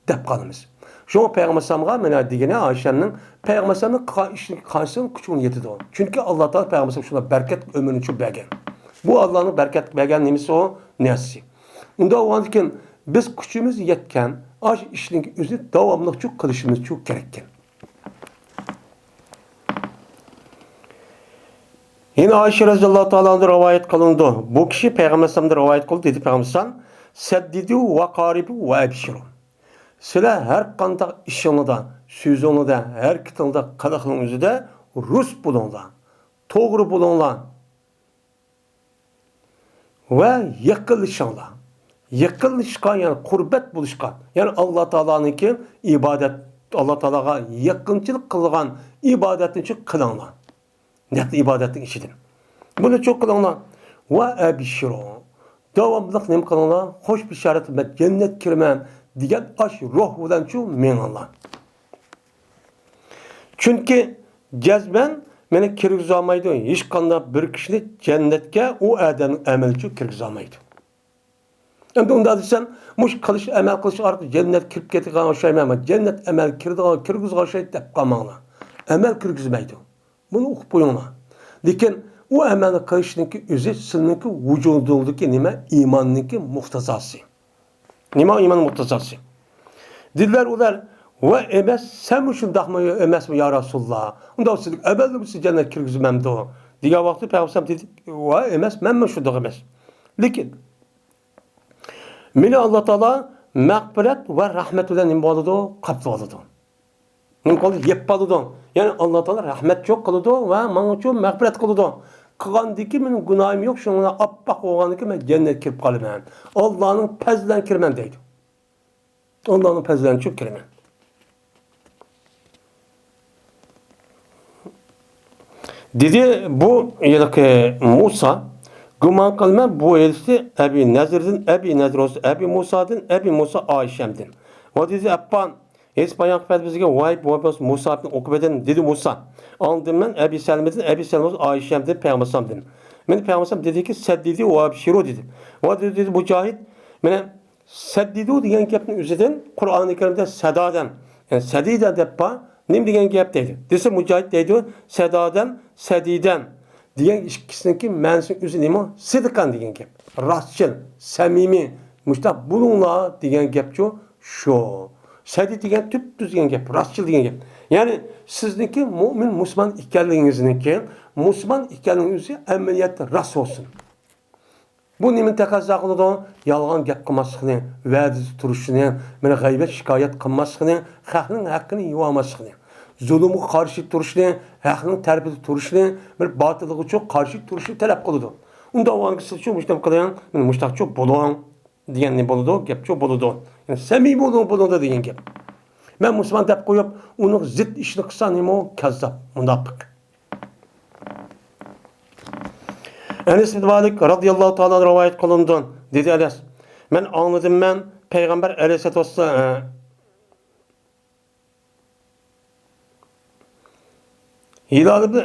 Dep kalımız. Şu Peygamberimiz'e mena degene Ayşe'nin Peygamberimiz'in işini karşısının küçüğünü yetidi o. Çünkü Allah Teala Peygamberimiz'e şuna bereket ömrünü çok bergen. Bu Allah'ın bereket bergen nemisi o nesi. Onda o anken biz küçüğümüz yetken aş işinin üzerinde devamlı çok kılışımız çok gerekken. Yine Ayşe radıyallahu ta'ala rivayet kılındı. Bu kişi Peygamber'den rivayet kıldı dedi Peygamber. Seddidu ve karibu ve ebşiru. Sizler her kanda işinizde, sözünüzde, her kitabında, kadaklarınızda Rus bulunlar, doğru bulunlar ve yakınlaşanlar. Yakınlaşkan yani kurbet buluşkan. Yani Allah Teala'nın ki ibadet, Allah Teala'ya yakınçılık kılgan ibadetin için kılanlar. Net ibadetin işidir. Bunu çok kılanlar. Ve ebşiru. Devamlılık ne kılanlar? Hoş bir şerat ve cennet kirmem diyen aş ruh bilen şu menanlar. Çünkü cezben beni kirgizamaydı. Hiç kanda bir kişini cennetke o edenin emeli için kirgizamaydı. Endi onda desem, muş kılış, emel kılış artık cennet kirip kettiğine şey ama cennet emel kirgizgan şey dep kalmağına. Emel kirgizmeydi. Bunu okup koyunlar. Lekin o emel kılışınki özü sizinki vücudundaki nime imanınki muhtazası. Nima iman muhtazası. Dediler ular ve emes sen mi şundak mı emes mi ya Resulullah? Onda siz ebelde mi siz cennet kirgizmemdi o? Diye vakti Peygamber dedi ve emes men mi şundak emes. Lekin Meni Allah Teala mağfiret ve rahmet ile ne oldu? Kaptı oldu. Ne oldu? Yep oldu. Yani Allah Teala rahmet çok kıldı ve bana çok mağfiret kıldı. Kılgandaki benim günahım yok. Şuna appak olgandaki ben cennet kirip kalıyorum. Allah'ın pezlen kirmen deydi. Allah'ın pezlen çok kirmen. Dedi bu yılki Musa Güman kılma bu elisi Ebi Nezir'din, Ebi Nezir olsun, Ebi Musa'dın, Ebi Musa Ayşem'din. O dedi Abban, bayan kıfet bizge vay bu Musa'dın okubeden dedi Musa. Anladım ben Ebi Selmedin, Ebi Selmedin Ayşem'din, Peygamber'din. Ben Peygamber dedi ki seddidi o abşiru dedi. O dedi Mücahit, ben seddidu diyen gapın üzerinden Kur'an-ı Kerim'de sedaden, yani sediden deppa, ne diyen gap dedi. Dese Mücahit dedi, sedaden, sediden. Diyen ikisininki mensin üzü neymi? Sıdıkan diyen gep. Rastçıl, samimi. Müştah bununla diyen gep şu. Sedi diyen tüp düz diyen gep. Rastçıl diyen gep. Yani sizdeki mümin, Müslüman ikenliğinizdeki Müslüman ikenliğinizi emeliyatta rast olsun. Bu nemin tekazza kılıdı? Yalgan gep kılmasını, vədisi turuşunu, gaybet şikayet kılmasını, xalqın hakkını yuvamasını. Zulümü karşı duruşunu, hakkının terbiyesi duruşunu, bir batılığı çok karşı duruşunu talep kıldı. Onda o angısı çok müştem kılayan, müştak çok boluğun diyen ne boludu, gep çok boludu. Yani semimi boludu diyen gep. Ben Müslüman dep koyup, onun zıt işini kısa neymi o? Kazzap, münafık. Enes bin Malik radıyallahu ta'ala rivayet kılındı. Dedi Enes, ben anladım ben Peygamber aleyhisselatü vesselam Hilal ibn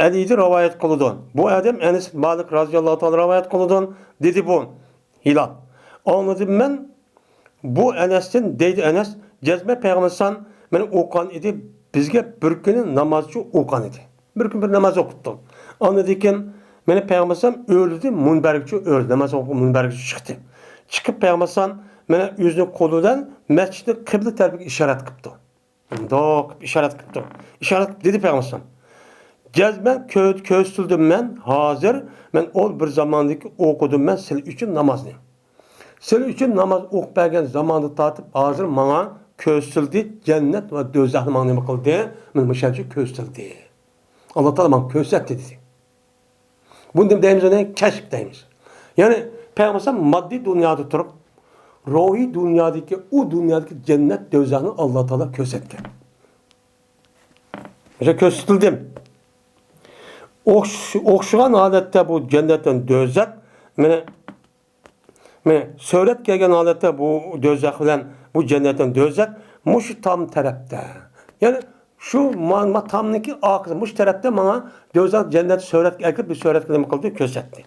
Ali'di rivayet kıldı. Bu adam Enes bin Malik radıyallahu ta'ala rivayet kıldı. Dedi bu Hilal. Anladım ben bu Enes'ten deydi Enes cezme Peygamber'san beni okuyan idi. Bizge bir günü namazcı okuyan idi. Bir gün bir namaz okuttu. Anladıyken beni Peygamber'san öldü, münberlikçi öldü. Namaz okup münberlikçi çıktı. Çıkıp Peygamber'san beni yüzünü koludan mescid-i kıble terbiye işaret kıptı. Dok işaret kıptı. İşaret dedi Peygamber'san. Cezmen köstüldüm ben hazır. Ben ol bir zamandaki okudum ben senin için namazını. Senin için namaz okuyarken zamanı tatıp hazır bana köstüldü. Cennet ve dözahlı bana ne kıldı? Ben müşahede köstüldü. Allah Teala bana köstetti dedi. Bunu deyimiz ne? Keşf deyimiz. Yani Peygamber'san maddi dünyada durup ruhi dünyadaki o dünyadaki cennet dözahını Allah Teala köstetti. İşte köstüldüm. Okşuğan adette bu cennetten dözek söylet gelgen adette bu dözek bilen bu cennetten dözek muş tam tarafta. Yani şu tamniki akıl muş tarafta bana dözek cennet söylet gelip bir söylet gelip kıldı kösetti.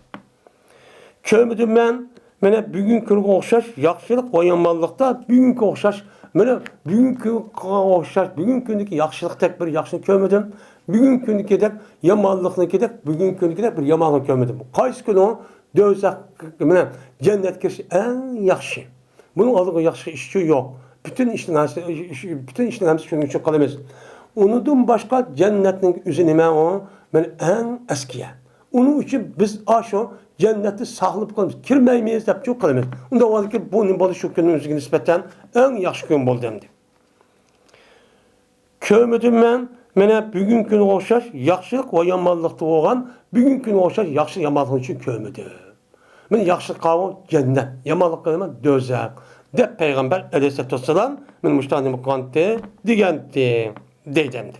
Kömüdüm ben bugünkü okşaş yaxşılık ve yamanlıkta bugünkü okşaş bugünkü okşaş bugünkündeki yaxşılık tek bir yaxşılık kömüdüm. Bugünkündeki de yamanlıkındaki de bugünkündeki de bir yamanlık kömüdüm. Kaç gün o dözek cennet kirişi en yaxşı. Bunun adı yaxşı işçi yok. Bütün işlerin hepsi şunun için kalamaz. Unudum başka cennetin üzü nime o? Men en eskiye. Onun için biz aşo cenneti saqlab qolamiz. Kirmaymiz deb çok qilamiz. Unda o'ylaki bu nima bo'lishi kunimizga nisbatan eng yaxshi kun bo'ldi endi. Ko'rmadim men mana bugungi kunga o'xshash yaxshilik va yomonlikda bo'lgan bugungi kunga o'xshash yaxshi yomonlik uchun ko'rmadim. Men yaxshilik qilib jannat, yomonlik qilaman do'zax deb payg'ambar alayhisolatu vassalam men mushtani muqanti deganti deydi.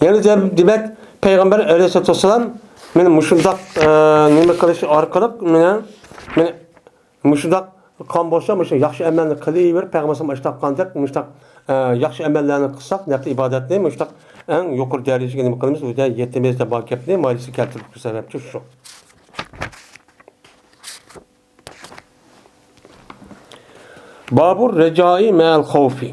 Yani demek Peygamber Aleyhisselatü Vesselam meni mushundaq nima qilish orqali meni mushundaq qon bo'lsa, o'sha yaxshi amalni qilaver, payg'ambar mushundaq qandaq, mushundaq yaxshi amallarni qilsak, nafs ibodatni mushundaq eng yuqori darajaga nima qilamiz, o'zi yetimiz deb gapni ma'lisi keltirib sababchi shu. Babur rejai ma'al xawfi.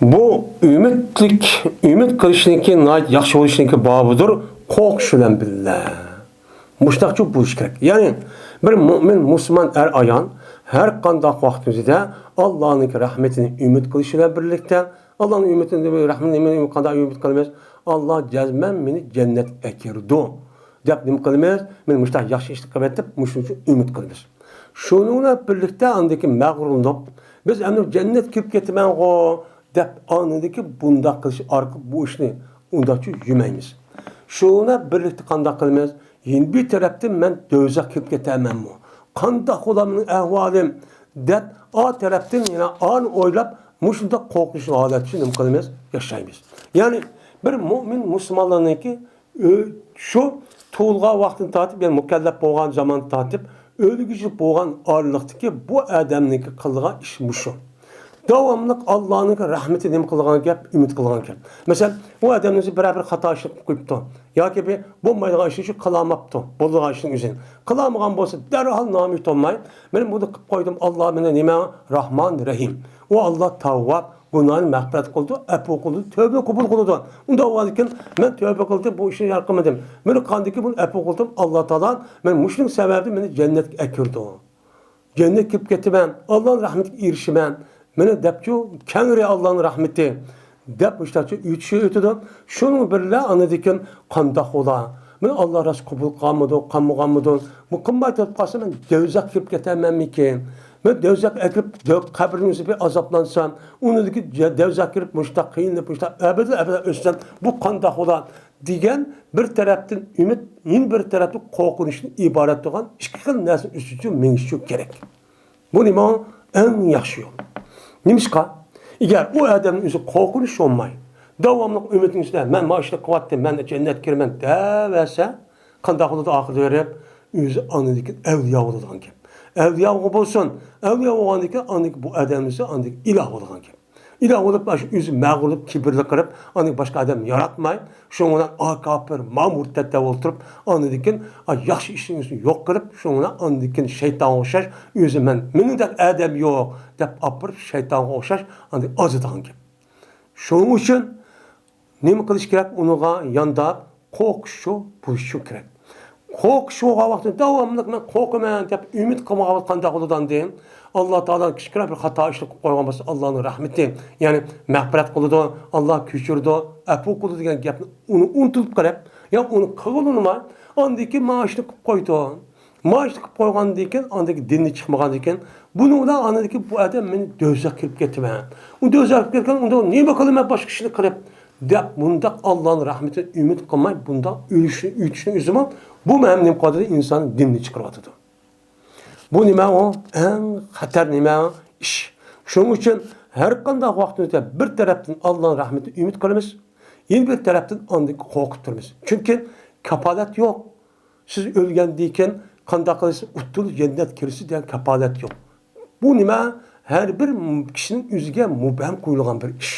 Bu ümit qilishninki yaxshi bo'lishniki bobidir, qo'rqish bilan billah. Mushtaqchi bo'lish kerak. Ya'ni bir mu'min, musulmon ayon har qanday vaqtida Allohning rahmatini umid qilish bilan birlikda, Allohning umidini, rahmatini qanday umid qilamiz? Alloh jazman meni jannatga kirdi deb nima qilamiz? Men mushtaq yaxshi ish qilib deb mushun uchun umid qilamiz. Shuningla bilan birlikda andagi mag'rurlik biz endi jannat kirib ketaman-go deb anladiki bunda qilish orqali bu ishni undachi yumaymiz. Shuna birlikda qanday qilamiz? Yin bir tarafdan men do'zax kirib ketamanmi? Qanday qo'lamning ahvolim deb o tarafdan yana an o'ylab mushunda qo'rqish holatini nima qilamiz? Yashaymiz. Ya'ni bir mu'min musulmonlarniki shu tug'ilgan vaqtini tortib, yani mukallaf bo'lgan zaman tortib, o'lguchi bo'lgan orliqdagi bu odamniki qilgan ish mushu. Davamlıq Allah'ın rahmeti nima qilgan gap, umid qilgan gap. Mesela bu adamning bir xato ish qilib qo'yibdi. yoki bir bo'lmaydigan ishni qilamabdi. Bo'lgan ishning o'zini. Qilamagan bo'lsa, darhol nomid olmay, men buni qilib qo'ydim. Alloh meni nima? Rahman, Rahim. U Alloh Tavvab, gunohni mag'firat qildi, afv qildi, tövbe qabul qildi. Unda o'yladim, men tövbe qildim, bu ishni yarqamadim. Meni qandiki buni afv qildim. Alloh taolo men mushrik sababli meni jannatga akirdi. Jannatga kirib ketaman. Allohning rahmatiga erishaman. Meni debchu kengri Allohning rahmati deb ishtachi ütüşü ötüdü. Şunun birle anladıkken qandaq ola. Men Allah ras qabul qilmadi, qilmaganmidi. Bu qimmat etib qolsa men dövzaq kirib ketamanmikin? Men dövzaq akirib qabrning o'zida azoplansam, unidagi dövzaq kirib mushtaq qiynalib mushtaq abada o'ssam, bu qandaq ola degan bir tarafdan umid, yin bir tarafdan qo'rqinishdan iborat bo'lgan ikki xil narsa ustiga menish kerak. Bu nima eng yaxshi yo'l. Nimishqa? Eğer o adamın özü korkunç olmay, devamlı ümitin üstüne, ben maaşlı kuvvettim, ben de cennet girmem derse, kandaklı da akıl verip, özü anladık evliya olan kim? Evliya olsun, evliya olan kim? Anladık bu adamın üstü, anladık ilah olan kim? İlah olup, özü mağlup, kibirli kırıp, anladık başka adam yaratmay, şundan akapır, mamurtette oturup, anladık ki, yaxşı işin üstünü yok kırıp, şundan anladık ki şeytan oluşar, özü benim de adam yok, deb apır şeytanga o'xshash andi ozidan gap. Shuning uchun nima qilish kerak? Unuga yondab qo'rqish bo'lishi kerak. Qo'rqish vaqtida davomli men qo'rqaman deb umid qilmagan qanday qiladigan deyin. Alloh taolo kichkina bir xato ish qilib qo'ygan bo'lsa, Allohning rahmati, ya'ni mag'firat qiladi, Alloh kechirdi, afv qildi degan gapni uni unutilib qarab, yo uni qilolmay, andiki maoshni qilib qo'ydi. Maaşlı qilib qo'ygandan keyin, andagi dinni chiqmagandan keyin, buni ular anadagi bu odam meni do'zax kirib ketaman. U do'zax kirib ketgan, unda nima qilaman boshqa ishni qilib deb bunda Allohning rahmatiga umid qilmay, bunda uyutishni o'zimi bu ma'nim qodiri insonni dinni chiqaryotdi. Bu nima o? Eng xatar nima ish. Shuning uchun har qanday vaqtda bir tarafdan Allohning rahmatiga umid qilamiz, yana bir tarafdan andagi qo'rqib turamiz. Chunki kafolat yo'q. Siz o'lgandan keyin qanday qilasiz? Utul jannat kirisi degan kafolat yo'q. Bu nima? Har bir kishining o'ziga mubham qo'yilgan bir ish.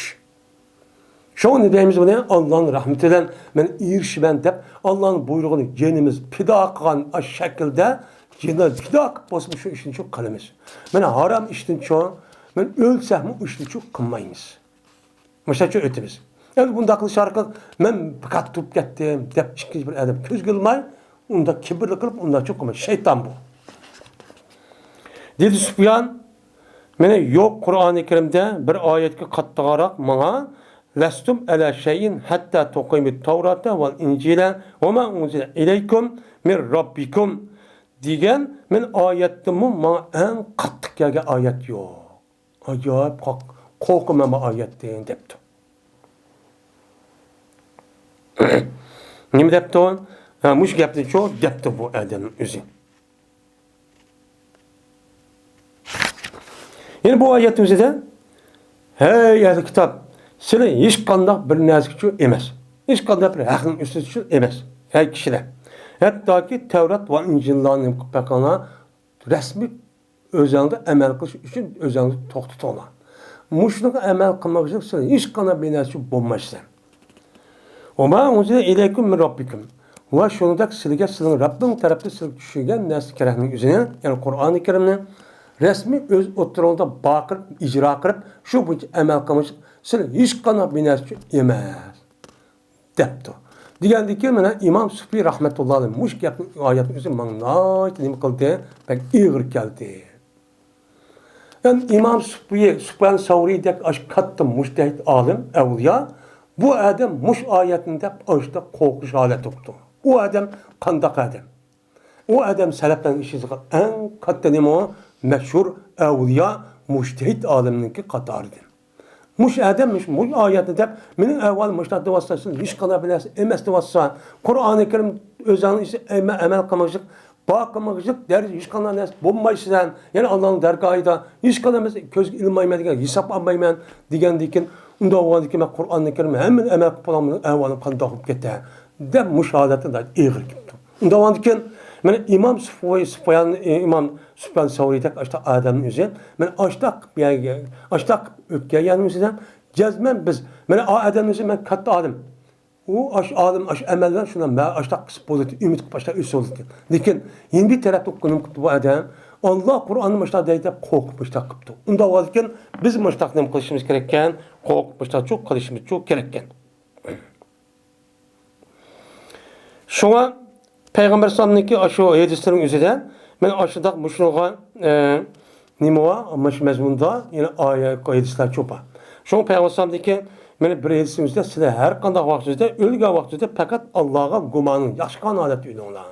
Shuni deymiz buni Allohning rahmatidan men erishman deb Allohning buyrug'ini jenimiz pido qilgan shaklda jannat pido qilib bo'lsa shu ishni shu qilamiz. Mana harom ishni shu men o'lsam u ishni shu qilmaymiz. Mushacha o'timiz. Yani bunda qilish orqali men faqat turib ketdim deb ikkinchi bir adam ko'z qilmay, unda kibrli qilib, unda cho'qima shayton bu. Dedi Sufyan, meni yo'q Qur'oni Karimda bir oyatga qattiqroq menga lastum ala shay'in hatta tuqimit Tavrata val Injila va ma unzila ilaykum min robbikum degan men oyatdimi menga eng qattiq kelgan oyat yo'q. Ajoyib qo'rqaman bu oyatdan debdi. Nima debdi? Mush gapni cho debdi bu odamning o'zi. Yani bu oyat o'zida hey ahli kitob, sizlar hech qanday bir narsa uchun emas. Hech qanday bir haqning ustida uchun emas. Hey kishilar. Hattoki Tavrat va Injillarning qilgan rasmiy o'zingizda amal qilish uchun o'zingizni to'xtatinglar. Mushunga amal qilmoq uchun sizlar hech qanday bir narsa bo'lmaysiz. Va ma unzila ilaykum min robbikum. Va shuningdek sizlarga sizning Rabbing tarafdan sizga tushgan narsa kerakning o'zini, ya'ni Qur'oni Karimni resmi öz oturumda bakırıp, icra kırıp, şu bu emel kılmış, sizin hiç qanday bir narsa emas, debdi. Degandi ki, mana İmam Sufi rahmetullah alayhi mush gapning oyatning o'zi menga nima qildi, pek ig'ir keldi. Yani İmam Sufyan Savriydek katta mujtahid alim, evliya, bu adam mush oyatinde ashda qo'rqish holati tutdi. O adam qandaq adam? O adam salafdan ishida en katta nima o? Meşhur evliya mujtahid alimninki qatoridir. Mush adammış, mush oyatni deb mening avval mushtahid vasitasi hech qanday bir narsa emas desa, Qur'oni Karim o'zing amal qilmoqchilik, boqmoqchilik, darz hech qanday narsa bo'lmaysan. Ya'ni Allohning dargohida hech qanday narsa ko'zga ilmayman, hisob olmayman degandikin, unda o'g'andikin men Qur'oni Karim hamma amal qilib qo'yman, avvalim qanday bo'lib ketdi deb mushohadatda ig'ir ketdi. Unda o'g'andikin men İmam Sufyan Savriydek ashta adamning o'zi, men ashtaq o'tganimizdan jazman biz, men adamning o'zi men katta olim. U olim amaldan shuna ashtaq qilib bo'ldi, umid qilib ashtaq o'sdi. Lekin yana bir tarafdan qo'nim qildi bu adam, Alloh Qur'onni mashtaq deydi, qo'rqib mashtaq qildi. Unda o'zkin biz mashtaq nima qilishimiz kerak ekan, qo'rqib mashtaq cho'q qilishimiz cho'q kerak ekan. Shunga Peygamber sallallahu aşu hadislerin üzerinde ben aşıdak muşluğa nima var ama şu mezmunda yine ayet hadisler çopa. Şu Peygamber sallallahu men bir hadisimizde size her qanday vaqtida o'lgan vaqtida fakat Allohga gumonun yaxshi qanoat o'ylanglar.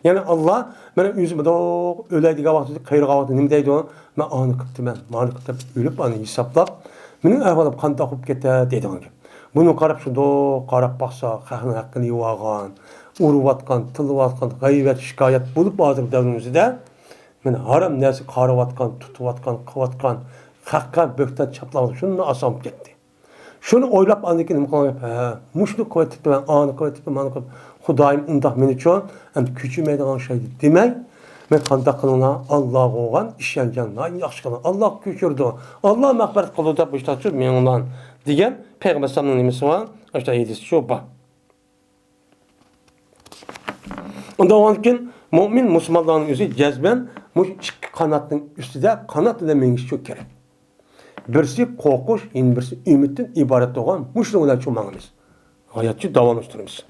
Yani Allah men o'zimda o'laydigan vaqtida qayerga vaqtida nima deydi? Men ani qilibman, mani qilib o'lib ani hisoblab, mening ahvolim qanday bo'lib ketadi deydi. Buni qarab shunda qarab baqsa, xalqning haqqini yo'g'on, urvatgan, tılıvatgan, gayvet, şikayet bulup bazı devrimizde men haram nersi qarıvatgan, tutuvatgan, kıvatgan, haqqa bökten çaplavatgan, şunu asam gitti. Şunu oylap andaki nima qilib, mushni qo'yib men ani qo'yib men qo'yib, Xudoyim undaq meni uchun endi kuchmaydigan şey demay, men qanday qilina Alloh o'g'an ishongan, yaxshi qilgan. Alloh kechirdi. Alloh mag'firat qildi deb boshlatib men undan degan payg'ambar sallallohu alayhi vasallam ashta hadis shu bor. Onda onkin mümin Müslümanların özü cezben muş iki kanatın üstüde kanat ile mengiş çok gerek. Birisi korkuş, birisi ümitin ibaret olan muşluğuna çoğmanımız. Hayatçı davranıştırımız.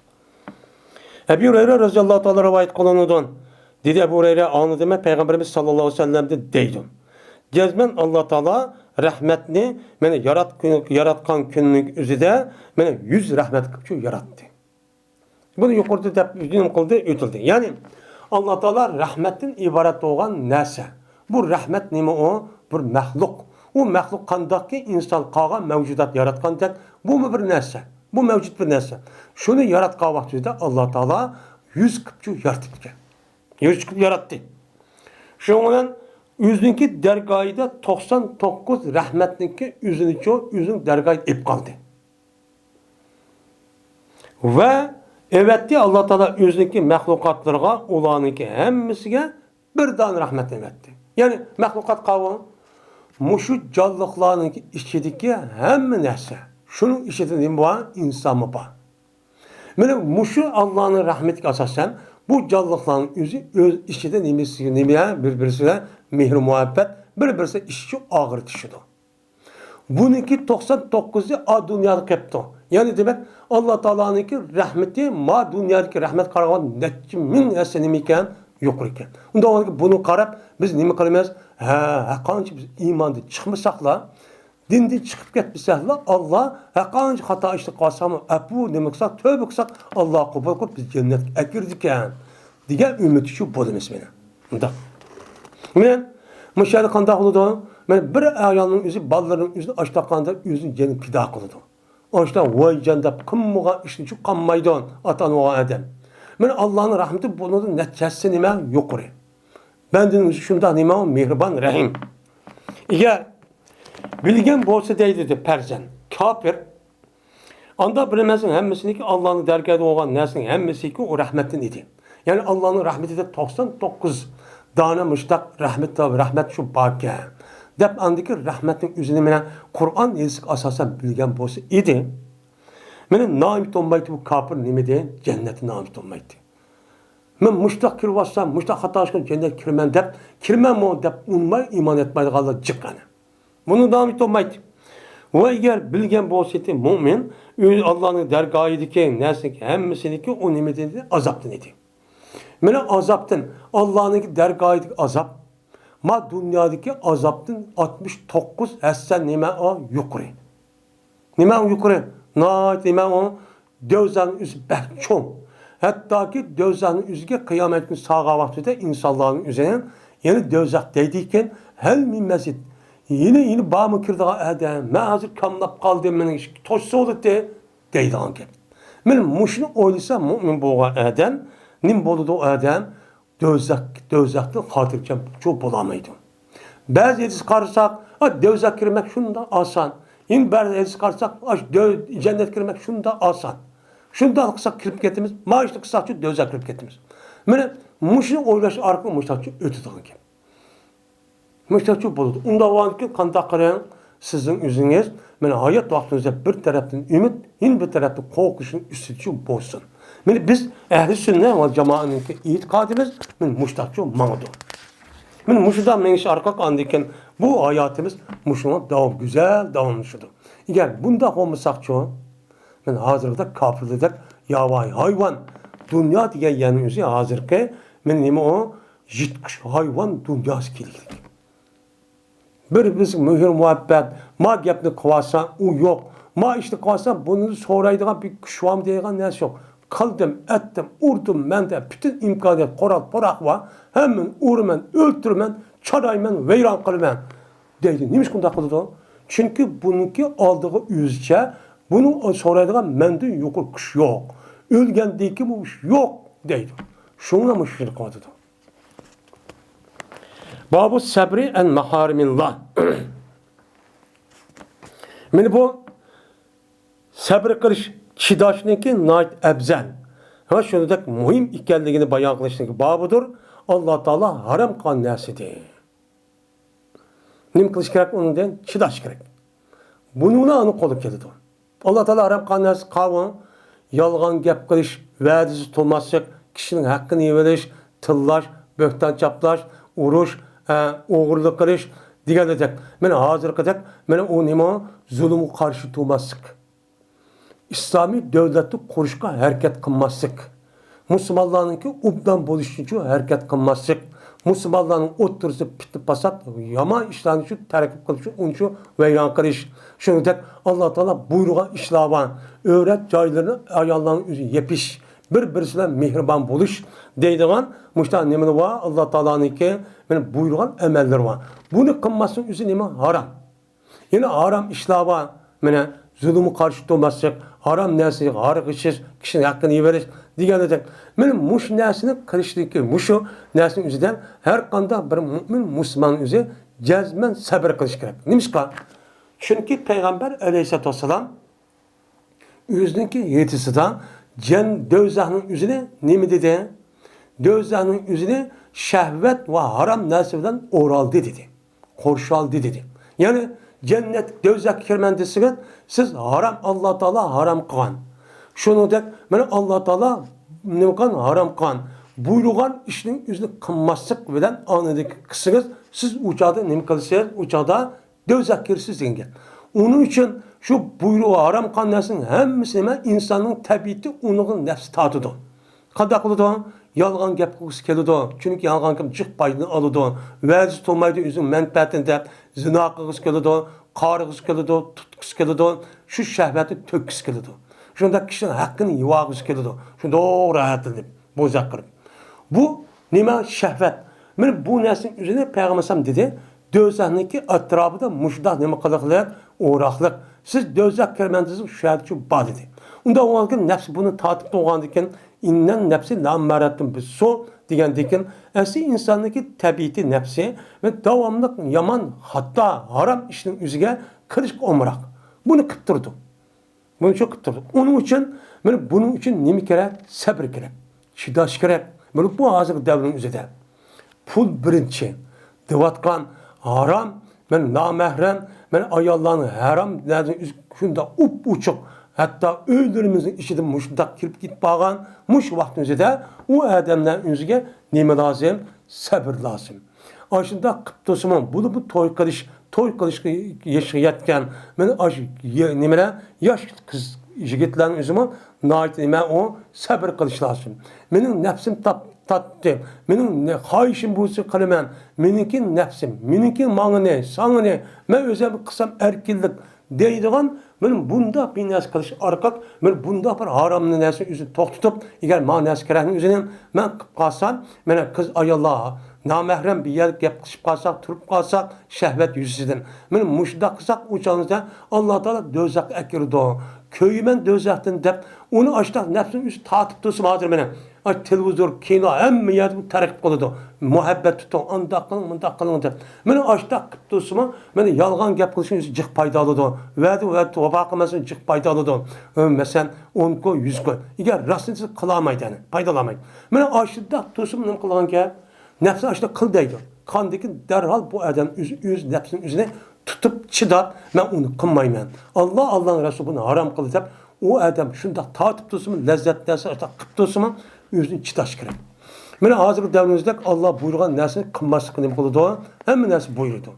Ebu Hureyre radıyallahu ta'ala rivayet kılınıdan dedi Ebu Hureyre anladığıma Peygamberimiz sallallahu aleyhi ve sellem'de deydi. Cezmen Allah Teala rahmetini beni yaratkan günlük üzere beni 100 rahmet kılıp yarattı. Bunu yukarıda da üzgünüm kıldı, ötüldü. Yani Allah Teala rahmetin ibaret olan neyse. Bu rahmet neymi o? Bir mehluk. O mehluk kandaki insan kağa mevcudat yaratkan tek. Bu mu bir neyse? Bu mevcut bir neyse. Şunu yaratkan vaktinde Allah Teala 100 kıpçı yarattı. 100 kıpçı yarattı. Şundan yüzünki dergahide 99 rahmetninki yüzünü çoğu yüzün dergahide ip kaldı. Ve evet diye Allah Teala yüzündeki mahlukatlarga, ulanınki hemmisiga bir dan rahmet etti. Yani mahlukat kavramı muşu canlıklarınki içindeki hem neyse. Şunun içinde bu insan mı var? Yani muşu Allah'ın rahmetine asasen bu canlıkların öz içinde nimeye birbirine mihri muhabbet, birbirine işçi ağır düşüdü. Buniki 99'u a dünyada kepti. Yani demek Allah Teala'nınki rahmeti ma dünyadaki rahmet karagan neçe min esenim iken yok iken. Onda bunu karab biz nima qilamiz? Qancha biz iymanda chiqmasaqla, dindan chiqib ketmasaqla Allah qancha xato ishni qilsam, apu nima qilsak, tövbe qilsak Allah qabul qilib biz jannatga akirdi ekan. degan umid shu bo'lamiz meni. Unda. Men mushani qanday qiladi? Men bir ayolning o'zi ballarning o'zini ashtaqanda o'zini jeni fido qiladi. Oshda voy jandab qimmoga ishni shu qammaydi ota-ona adam. Men Allohning rahmati bo'ladi, natijasi nima? Yuqori. Benden o'zi shunda nima? Mehribon, rahim. Agar bilgan bo'lsa deydi deb farzand, kafir anda bilmasin hammasiniki Allohning dargohida bo'lgan narsaning hammasiki u rahmatdan edi. Yani Allah'ın rahmetinde 99 dana müştak rahmet şu bakya. Dep andaki rahmetin üzerine mene Kur'an yazık asasen bilgen bolsa idi. Mene namit olmaydı bu kafir nimede cenneti namit olmaydı. Men müştak kirvassam, müştak hata aşkın cennet kirmen dep, kirmen mo dep unmay iman etmeydi Allah cıkkana. Bunu namit olmaydı. Ve eğer bilgen bolsa idi mümin, Allah'ın dergahideki nesneki hemmesiniki o nimedinde azaptın idi. Mene azaptın, Allah'ın dergahideki azap, ma dünyadaki azaptın 69 hessen nime o yukarı. Nime o yukarı? Nime o dövzanın üzü behçom. Hatta ki dövzanın üzüge kıyamet günü sağa vaktide insanların üzerine yeni dövzak deydiyken hel min mesid. Yine bağımı kirdağa edem. Ben hazır kamlap kaldım. Benim toşsa olur deydi anket. Benim muşunu oylasa mümin boğa edem. Nim boludu o adam dövzakta hatırken çok bulamaydı. Bazı edis karsak, dövzak girmek şunda asan. Yine bazı edis karsak, cennet girmek şunda asan. Şunda kısak kirip getimiz, maaşlı kısakçı dövzak kirip getimiz. Mene muşunu oylaşı arka muştakçı ötüdüğün ki. Muştakçı boludu. Onda var ki kandak karayan sizin yüzünüz, mene hayat vaktinizde bir taraftan ümit, yine bir taraftan korkuşun üstücü bolsun. Biz ehli sünnet ve cemaatinin itikadimiz muştakçı mağdur. Muşudan menişi arkak andiken bu hayatımız muşuna devam güzel davranışıdır. Eğer bunda olmasakçı hazırda kafirledik yavay hayvan dünya diye yanımızı hazırki nime o jitkiş hayvan dünyası kiliklik. Bir biz mühür muhabbet ma gepni kıvasa o yok. Ma işte kıvasa bunu soraydığa bir kuşvam diyeğen nesi yok. Kaldım, ettim, urdum, ben de bütün imkaniyet, koral, porak var. Hemen uğrumen, öldürmen, çaraymen, veyran kılmen. Deydi. Neymiş kunda kıldı o? Çünkü bununki aldığı yüzce, bunu soraydığa mende yokur kuş yok. Ölgen değil ki bu yok deydi. Şununla mı şirk adı da? Babu sabri en maharimillah. Yani bu sabır kılış Çidaşnınki nait ebzel. Ha şunu da mühim ikenligini bayan kılıştınki babıdır. Allah Teala haram kan nesidir. Nim kılış gerek onun den çidaş gerek. Bununla onu kolu kelidi. Allah Teala haram kan nesi kavun, yalgan gep kılış, vədisi tutulması, kişinin hakkını yiveriş, tıllaş, böktan çaplaş, uruş, oğurluk kılış, diğer edecek. Mene hazır kılacak, mene o nima zulümü karşı tutulmasık. İslami devleti kuruşka hareket kılmazlık. Müslümanlarınki ubdan buluşucu hareket kılmazlık. Müslümanların otursu pitip pasat yama işlerini şu terakip kılışı unçu veyran kılış. Şunu tek Allah Teala buyruğa işlavan öğret caylarını ayarlarının üzü yepiş. Bir-birisine mihriban buluş deydiğen müştah nemini var Allah Teala'nınki buyruğan emeller var. Bunu kılmasının üzü nemi haram. Yine haram işlavan zulümü karşı tutulması, haram nesini, harikışız, kişinin hakkını yiveriş, diğerler. Benim muş nesini kılıştığındaki muşu nesinin üzerinden her kanda bir mümin Müslüman üzeri cezmen sabır kılış gerek. Neymiş ki? Çünkü Peygamber Aleyhisselatü Vesselam yüzündeki yetisinden dövzahının üzerine ne mi dedi? Dövzahının üzerine şehvet ve haram nesivden oraldı dedi. Korşaldı dedi. Yani cennet dövzak kirmendisidir. Siz haram Allah Teala haram kılan. Şunu dek, Allah Teala ne kan haram kılan. Buyruğan işinin yüzünü kınmazlık veren anındaki kısınız. Siz uçağda ne kılısınız? Uçağda dövzak kirsiz denge. Onun için şu buyruğu haram qannarsın hemmisine insanın tabiati onun nefsi tatıdı. Qanday qiladi? Yalğan gap qilgisi keladi. Chunki yalğan kim jiq foydani oladi. Va'zi to'maydi o'zining manfaatini deb zino qilgisi keladi, qarig'isi keladi, tutgisi keladi, shu shahvatni to'kkisi keladi. Shunda kishining haqqini yuvag'isi keladi. Shunda rahatlanib, bo'zaq qilib. Bu nima shahvat? Mana bu narsaning o'zini payg'ambar dedi, do'zaxniki atrofida mushdoq nima qiliqlar, o'roqliq. Siz do'zax kirmansiz, shu yerda bor dedi. Unda o'lgan nafs buni tatib to'g'andan keyin innen nefsi lammaratun bisu degandekin asli insonniki tabiati nefsi ve davamlı yaman hatta haram işinin yüzüge kırışık olmarak. Bunu kıptırdı. Bunu çok kıptırdı. Onun için bunun için nemi gerek? Sabır gerek. Şidaş gerek. Bu hazır devrin üzerinde. Pul birinci. Divatkan haram. Ben namahrem. Ben ayallarını haram. Şunda uçuk. Hatta öldürümüzün işidir muşdak kirip git bağan, muş vaktimizi de o adamların yüzüge neme lazım? Sabır lazım. Aşında kıptosumum, bu toy kılış yaşayatken, ben nemele yaş kız yigitlerin yüzüme nait neme o sabır kılış lazım. Benim nefsim tattı, benim hayışım buğusu kılımen, benimki nefsim, benimki mağını, sanını, ben özel kısam erkillik deydiğen, benim bunda bir nas kılış arkak, benim bunda bir haramlı nasi yüzü toxtutup, eğer ma nas kerahın yüzünün, ben kalsam, bana kız ayallah, namahrem bir yer gap kışıp kalsak, turup kalsak, şehvet yüzüsüdün. Benim muşda kısak uçağınızda, Allah Teala dözak ekirdi o. Köyümen dözaktin dep, onu açta nefsin yüzü tatip tutsun hazır benim. Televizor, kino, hem yerde bu terkip kılıdı. Muhabbet tutun, anda kılın dep. Beni açta tutsun, beni yalgan gap kılışın yüzü cık paydalıdı. Verdi, o bakımızın cık paydalıdı. Mesela 10 koy, 100 koy. Eğer rastınızı kılamaydı yani, paydalamaydı. Beni açta tutsun, ne kılan ki? Nefsi açta kıl deydi. Kandaki derhal bu adam yüz nefsin yüzüne tutup çıdap, ben onu kılmayayım. Allah'ın Resulü bunu haram kıldı dep. O adam şunda tatip tutsun, lezzetlerse açta kıp tutsun, yüzünü çıdaş gerek. Mene hazır devrimizde Allah buyurgan nersini kılması kılım kıldı. Hem nersi buyurdu.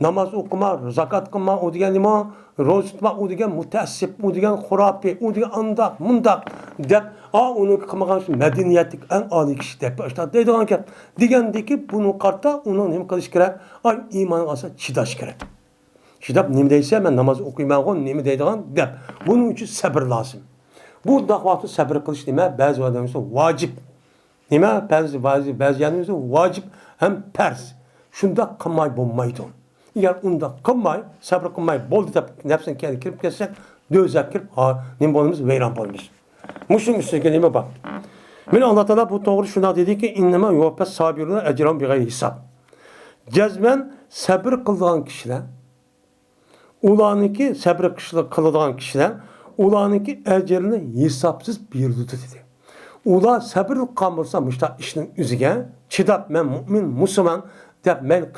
Namaz okuma, zakat kılma, o diyen nima, roz tutma, o diyen mutessip, o diyen hurapi, o diyen andak, mundak dep. Onu kılmagan şu medeniyetlik en âli kişi dep. İşte deydiğen ki, digendeki bunu kartta onu nem kılış gerek. İmanın asa çıdaş gerek. Şidap nemi deyse ben namaz okuymayın, nemi deydiğen dep. Bunun için sabır lazım. Bu davatı sabır kılış deme, bazı adamın vacip. Nima bazı yanımızda vacip hem pers. Şunda kılmay bulmaydı. Eğer onda kılmay, sabır kılmay boldu da nefsin kendi kirip kessek, dözek kirip, nemi bolumuz veyran bolumuz. Muşun üstüne neme bak. Mene Allah Teala bu doğru şuna dedi ki, innema yuvaffes sabiruna ecran bi gayri hisab. Cezmen sabır kıldığın kişiler, ulanınki sabır kıldığın kişiler, ulanınki ecerini hesapsız buyurdu dedi. Ula sabır kalmırsa müşta işinin üzüge, çıdap men mümin, Müslüman, dep men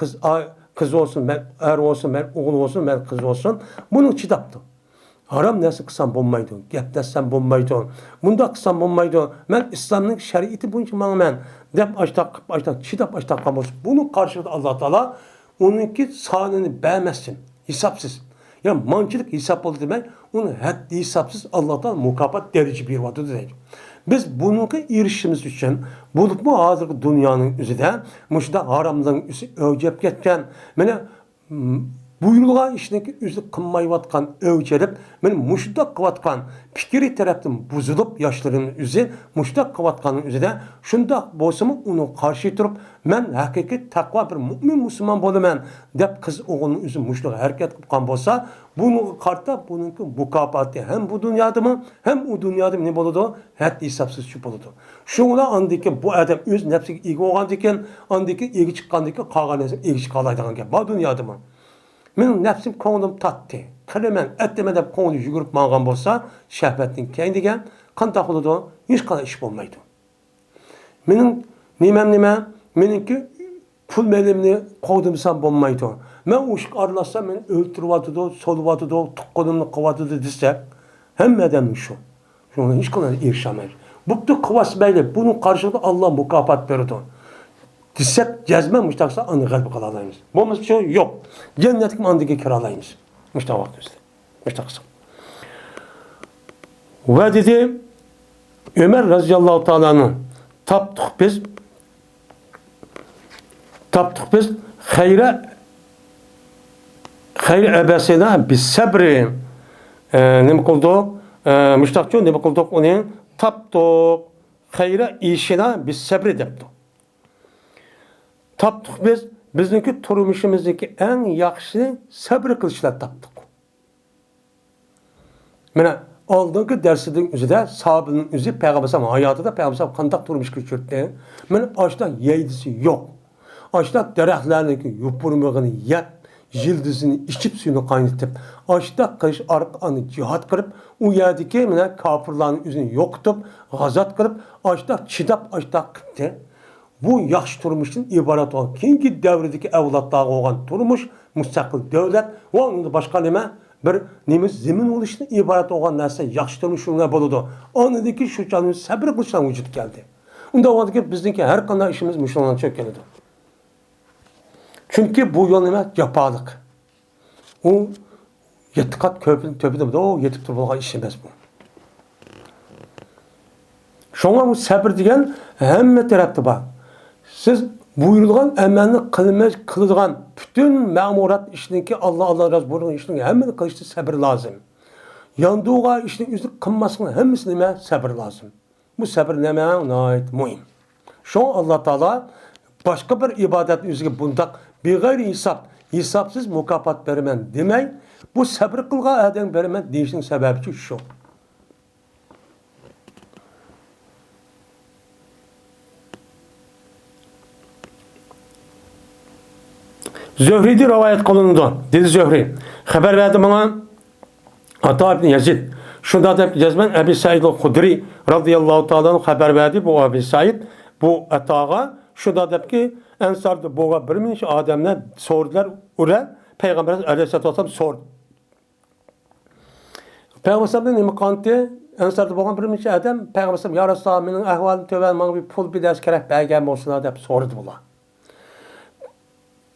kız olsun, men er olsun, men oğul olsun, men kız olsun, bunu çıdaptı. Haram nasıl kısam bulmaydı, gep desem bulmaydı, bunda kısam bulmaydı, men İslam'ın şeriyeti bunun için ben, dep açtak, çıdap açtak kalmırsa, bunun karşılığı Allah Teala, onunki sağlığını beğenmezsin, hesapsız. Yani mancılık hesap oldu demek, onun haddi hesapsız Allah'tan mukafat derece bir vadı dedi. Biz bununla erişimiz için bulup mu hazır dünyanın üzerinde müşda haramların üzerinde övcep geçken buyurulgan işindeki üzü kılmayıvatkan övcelip müşda kıvatkan fikri taraftan buzulup yaşlarının üzü müşda kıvatkanın üzerinde şunda bolsamı onu karşı durup men hakiki takva bir mümin Müslüman bolumen dep kız oğlunun üzü müşda hareket kıpkan bolsa bunu kartta bununki mukafatı hem bu dünyada mı hem o dünyada mı ne boludu? Hatta hesapsız şu boludu. Şuna andaki bu adam öz nefsi iyi olgandiken andaki iyi çıkandaki kağanesi iyi çıkalaydan ki bu dünyada mı? Benim nefsim konuum tattı. Kalemen etlemeden konu yugurip mağan bolsa şehvetin kendigen kan takılıdı hiç kadar iş olmaydı. Benim benimki pul melimni kovdumsam olmaydı. Ben uşuk arlasam beni öldürüvatıdı, soluvatıdı, tukkanımını kıvatıdı desek hem edemin şu. Şuna hiç kadar erişemez. Bu kıvas beyle bunun karşılığı Allah mukafat verirdi. Desek cezmen müştaksa anı kalbi kalalayımız. Bu bir şey yok. Cennetik mandiki kiralayımız. Müştak vaktimizde. Müştaksı. Ve dedi Ömer radıyallahu ta'ala'nın taptık biz hayra ebesine biz sabri ne kıldık? Müştakçı ne kıldık? Onu taptık hayra işine biz sabri depti. Taptık biz bizdeki turmuşumuzdaki en yaxşı sabır kılışlar taptık. Mene aldığınki dersidin üzerinde sahabının üzeri Peygamber hayatında Peygamber kandak turmuş geçirdi. Mene açta yeydisi yok. Açta derehlerindeki yupurmağını yap, yıldızını içip suyunu kaynatıp, açta kış arkanı cihat kırıp, o yerdeki mene kafirlerin üzerine yok tutup, gazat kırıp, açta çidap açta gitti. Bu yaxşı turmuşun ibaret olan, keyingi devredeki evlatları olan turmuş, müstakil devlet, ve onun başka neme, bir nemiz zemin oluşuna ibaret olan narsa yaxşı turmuşuna buludu. Onundaki şu canımız sabır kılıştan vücut geldi. Onda oradaki bizdeki her kanal işimiz Müslümanlar çok geldi. Çünkü bu yol neme yapalık. O yetikat köprünün töbüde o yetip durmağa işimiz bu. Şuna bu sabır diyen hemme tarafta var. Siz buyurulgan emelini kılılgan bütün memurat işindeki Allah razı buyurgan işindeki hemmini kılıştı sabır lazım. Yandığa işin üstü kınmasına hemmisine sabır lazım. Bu sabır neme ait mühim. Şu Allah Teala başka bir ibadet üzerine bundak bir gayri hesapsız mukafat vermen demek bu sabır kılga eden vermen deyişin sebebi şu. Zöhri'de rivayet kılındı. Dedi Zöhri. Haber verdi bana Ata ibn Yazid. Şunda da cezmen Ebi Said el-Hudri radıyallahu ta'ala'nın haber verdi bu Ebi Said. Bu Ata'ga şunda da ki Ensar'da boğa bir minç adamlar sordular. Ura Peygamber aleyhisselatü vesselam sordu. Peygamber'den nime kanıtı Ensar'da boğa bir minç adam Peygamber ya Resulallah benim ahvalım tövel bana bir pul bir ders kerek belgem olsun deyip sordu bunlar.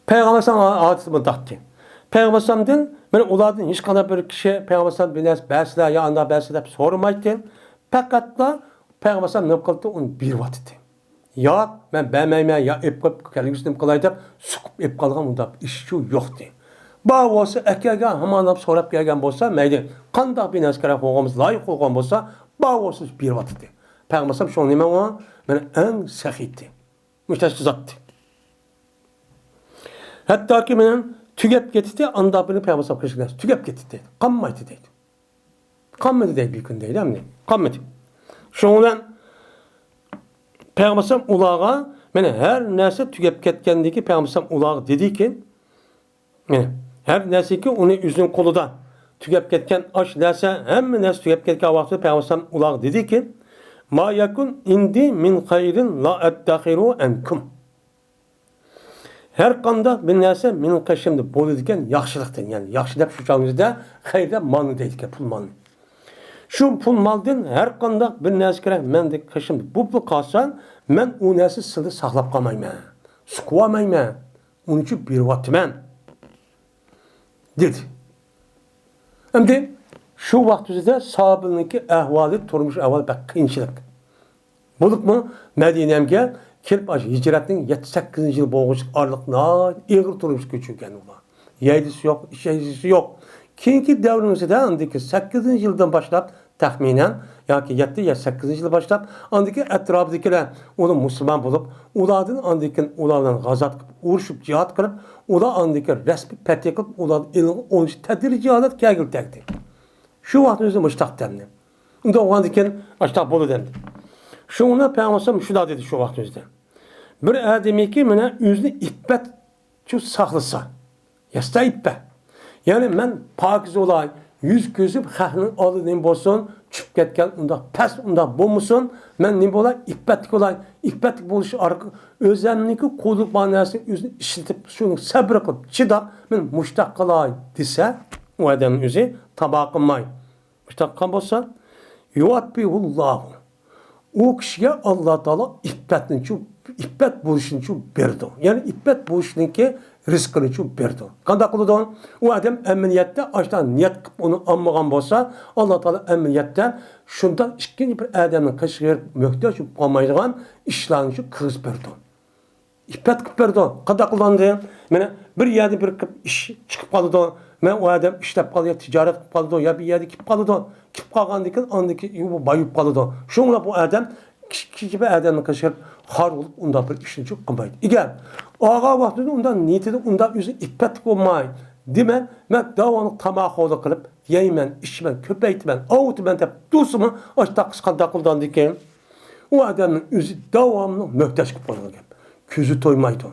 Peygamber adetimi taktı. Peygamber'den ben ulardan hiç kadar bir kişi Peygamber'den bir besler ya anda besler sormaydı. Fakat da Peygamber ne kıldı onu bir vakitte. Ya ben beğenmeyme ya ipkap kelingizdim kılaydı sukup ip kalgan onda iş şu yoktu. Bağ olsa ekege hemen sorup gelgen olsa meydi. Kanda bir neskere olmamız layık olgan olsa bağ olsa bir vakitte. Peygamber şu nime o ben en sahitti. Müsteşkizattı. Hatta ki benim tügep getirdi, anda beni Peygamber kışkılar. Tügep getirdi. Kanmaydı deydi. Kanmadı deydi bir gün deydi mi? Kanmadı. Şundan Peygamber ulağa beni her neyse tügep ketkendeki Peygamber ulağa dedi ki her neyse ki onu üzün kolu da tügep ketken aş neyse hem neyse tügep ketken vakti Peygamber ulağa dedi ki ma yakun indi min hayrin la eddahiru enkum. Her kanda bir narsa mening qashimda bo'ladigan yaxshilikdan, ya'ni yaxshi deb shu chog'ingizda xayrda molni deydigan pul molni. Shu pul moldan har qanday bir narsa kerak mendek qashimda bu pul qolsa, men u narsa sizda saqlab qolmayman. Suqib olmayman. Uning uchun beryapman. Dedi. Endi shu vaqtida sahobalarning ahvoli, turmush ahvoli bak qiyinchilik. Bo'libmi Madinamga kelip hicretin 78. yıl boğuşluk arlıkla ağır turmuş göçürken ulan. Yeydisi yok, işeyisi yok. Keyinki devrimizde andaki 8. yıldan başlayıp tahminen yani 7 ya 8. yıl başlayıp andaki etrafdakiler onu Müslüman bulup uladın andaki ulardan gazat kılıp uğraşıp cihat kılıp ular andaki resmi petek kılıp ular ilin 13 tedirici adet kegil tekti. Şu vaktimizde müştak dendi. Onda o andaki müştak bolu dendi. Şuna Peygamber şu da dedi şu vaktimizde. Bir ademi ki mene yüzünü ippet şu saklasa. Yasta ippet. Yani ben pakiz olay, yüz gözüp xahının alıdığım bolsun, çıp ketken onda pes onda bulmusun. Ben ne olay? İppetlik olay. İppetlik buluşu arka özlemdeki kolluk manasını yüzünü işitip şunu sabır kılıp çıdap ben müştak kılay dese o adamın yüzü tabakınmay. Müştak kıl bolsa yuvatbihullahu. o kişiye Allah Teala iffet buluşun için berdi. Yani iffet buluşunki rizqini için berdi. Qanday qildi? O adam emniyette açtan niyet qilib onu almagan bolsa, Allah Teala emniyette şundan ikkinchi bir adamning qishg'ir muhtoj bo'lmaydigan ishlarni shu qilib berdi. İffet qilib berdi. Qanday qildi? Mana bir yerda bir ish chiqib qoldi. Men o adam ishlab qoldi, tijorat qilib qoldi, yo bir yerda kelib qoldi. Kelib qolgandan keyin andiki bayib qoldi. Shunga bu adam kichik bir adamni qishg'ir xor bo'lib unda bir ishni qilmaydi. Agar ağa vaqtida undan niyatida undan o'zi iffet bo'lmaydi. Demek, ben davamlı tamahoğlu kılıp, yeymen, içmen, köpeytmen, avutmen dep dursumu, açta kıskan takıldan diken, o adamın yüzü davamlı möhtaç kıplanır gibi. Küzü toymaydı.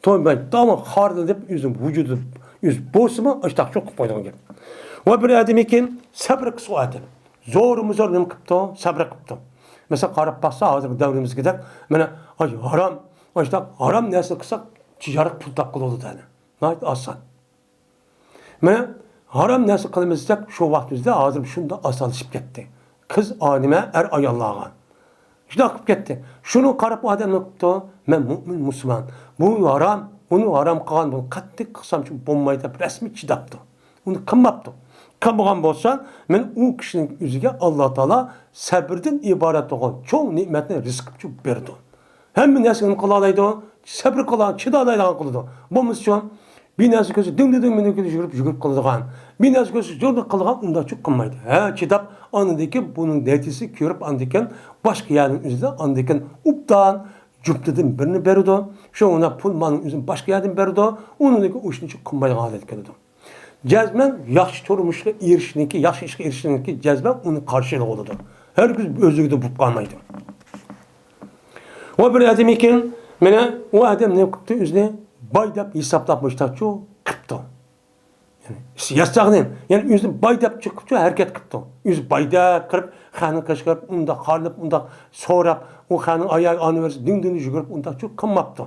Toymaydı. Davamlı harlı dep yüzün vücudu, yüz boğsumu, açta çok kıplanır gibi. Ve bir adam iken, sabır kısı o adam. Zor ne kıptı, sabır kıptı. Mesela karıp baksa, hazır devrimiz gider, bana, haram, açta haram nasıl kısa, ticaret pul takılı oldu tane. Nayet asan. Mana haram narsa qilmasak shu vaqtimizda hozir shunda asalishib ketdi. Qiz olima, ayollarga. Shunday qilib ketdi. Shuni qarab odam naqto, men mu'min musulmon. Bu haram, uni haram qilgan bu qattiq qilsam shu bo'lmaydi deb rasmiy chidabdi. Uni qilmabdi. Qilmagan bo'lsa, men u kishining o'ziga Alloh taolo sabrdan iborat bo'lgan cho'ng ne'matni rizq berdi. Hamma narsani qila oladi, sabr qila, chida oladigan qildi. Bo'lmasa bir narsa ko'zi ding yugurib qiladigan. Bir narsa ko'zi jo'rda qilgan unda chuq qilmaydi. Ha, chidab andiki buning natijasi ko'rib andikan boshqa yerning o'zida andikan ubdan juptidan birini berdi. Shu ona pul malning o'zini boshqa yerdan berdi. Uningki o'shni chuq qilmaydigan holat keldi. Jazman yaxshi turmushga erishishniki, yaxshi ishga erishishniki jazman uni qarshiligi bo'ladi. Har kim o'zligida bo'lib qolmaydi. Va bir adam ekan, mana u adam ne qildi o'zini bay deb hisoblabmışlar şu qıptı. Yani yasağının yani özü bay deb çıkıp şu hareket qıptı. Özü bayda qırıp xanı qışqırıp unda qarlıp unda so'rab o xanın ayağı anıversi ding yugurib unda şu qılmaptı.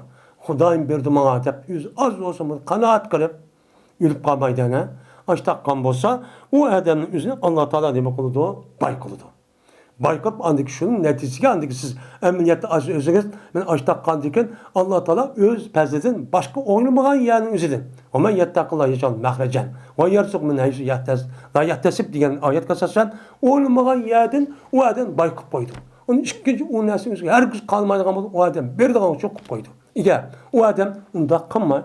Xudoyim berdi menga deb özü az olsa qanoat qilib yurib qolmaydi ana. Açtaqan bolsa o adamın özünü Allah Taala nima qildi? Bay qildi. Baykop andık şunun neticesi andık siz emniyette özünüz ben açtaqan diken Allah Taala öz pezeden başka oynamagan yerinin özüdün. O men yettaqillah yeşan mahrecen. Ve yarsuq min haysu yahtasib degan ayet kasasan oynamagan yerden o adam baykop koydu. Onun ikinci o narsa özü her kız kalmaydigan bolsa o adam berdigan çok koydu. Eğer o adam unda qilmay,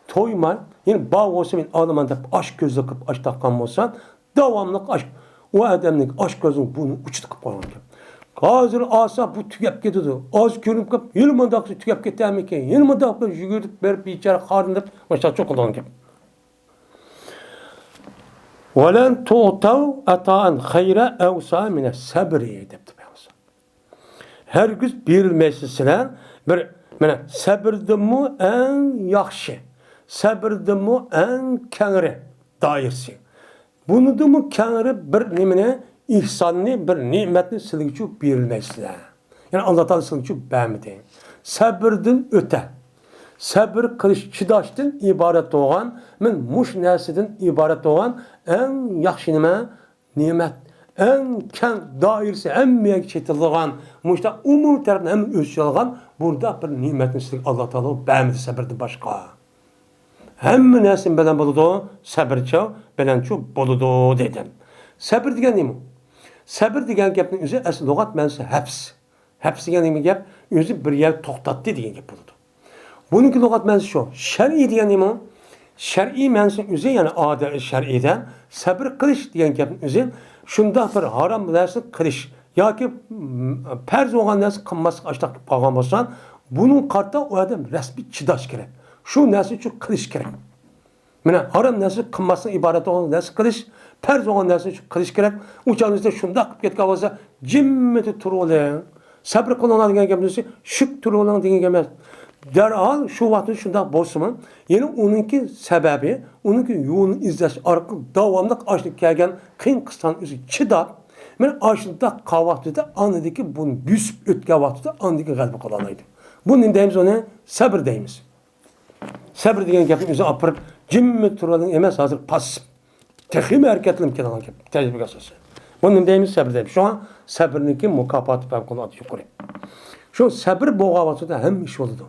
toymay, yani bağ olsa men alaman deb aşk gözle qilib açtaqan bolsa davamlı aşk o adamning aşk gözünün bunu uçtuq qo'ygan. Hozir asa bu tugab ketdi. Az ko'rinib qolib, yilmandaqsi tugab ketami ekan. Yilmandaq bir yugurib berib bechara qarinib, boshqa cho'qilgan ekan. Walan tu'taw ata'an khayra awsa min as-sabri debdi Peygamber. Hergiz berilmesizlar bir mana sabrdanmi eng yaxshi, sabrdanmi eng kengri doirasi. Bunu da mı kârı bir nimine ihsanını, bir nimetini silgiçi berilmezler. Yani Allah Teala silgiçi beğenmedi. Sabırdan öte. Sabır kılış çıdaştın ibaret olan, men muş nesiden ibaret olan en yaxşı nimet, en keng dairesi, en meyek çetildiğen, muşta umum tarafından en ölçülüğen, burada bir nimetin silgi Allah Teala beğenmedi sabırdan başka. Hemme nesin bilen boludu, sabırça bilen şu boludu dedim. Sabır degen neymi? Sabır degen gapning o'zi asl lug'at ma'nosi habs. Habs degen nima gap? O'zi bir yer to'xtatdi degan gap bo'ladi. Buningki lug'at ma'nosi shu. Shar'iy degen nima? Shar'iy ma'nosi o'zi yani odat shar'iydan sabr qilish degan gapning o'zi shunda bir harom narsa qilish yoki farz bo'lgan narsa qilmaslik ashtaq qolgan bo'lsa, buning qarta u odam rasmiy chidash kerak. Şu narsa uchun qilish kerak. Mana harom narsa qilmasdan iborat bo'lgan narsa qilish, farz bo'lgan narsa uchun qilish kerak. O'chanizda shunda qilib ketgan bo'lsa, jimmeti turib oling. Sabr qilinglar degan gap bo'lsa, shuk turib oling degan gap emas. Darhol shu vaqtda shunda bo'lsa-mu, yana uningki sababi, uningki yo'lni izlash orqali davomli ochlik kelgan qiyin qisdan o'zi chidab, men ochlikda qolgan vaqtida anidiki buni büsib o'tgan vaqtida anidiki g'alaba qila oladi. Buni deymiz ona sabr deymiz. Sabr degan gapni o'zi olib jimmi turadigan emas, hozir passiv. Texim harekatlanib kelgan gap, tajribaga asosan. Bunu deyimiz sabır deyimiz. Şu an sabırniki mukafatı fevkalade yukarı. Şu sabır boğavasıda hem iş oldu.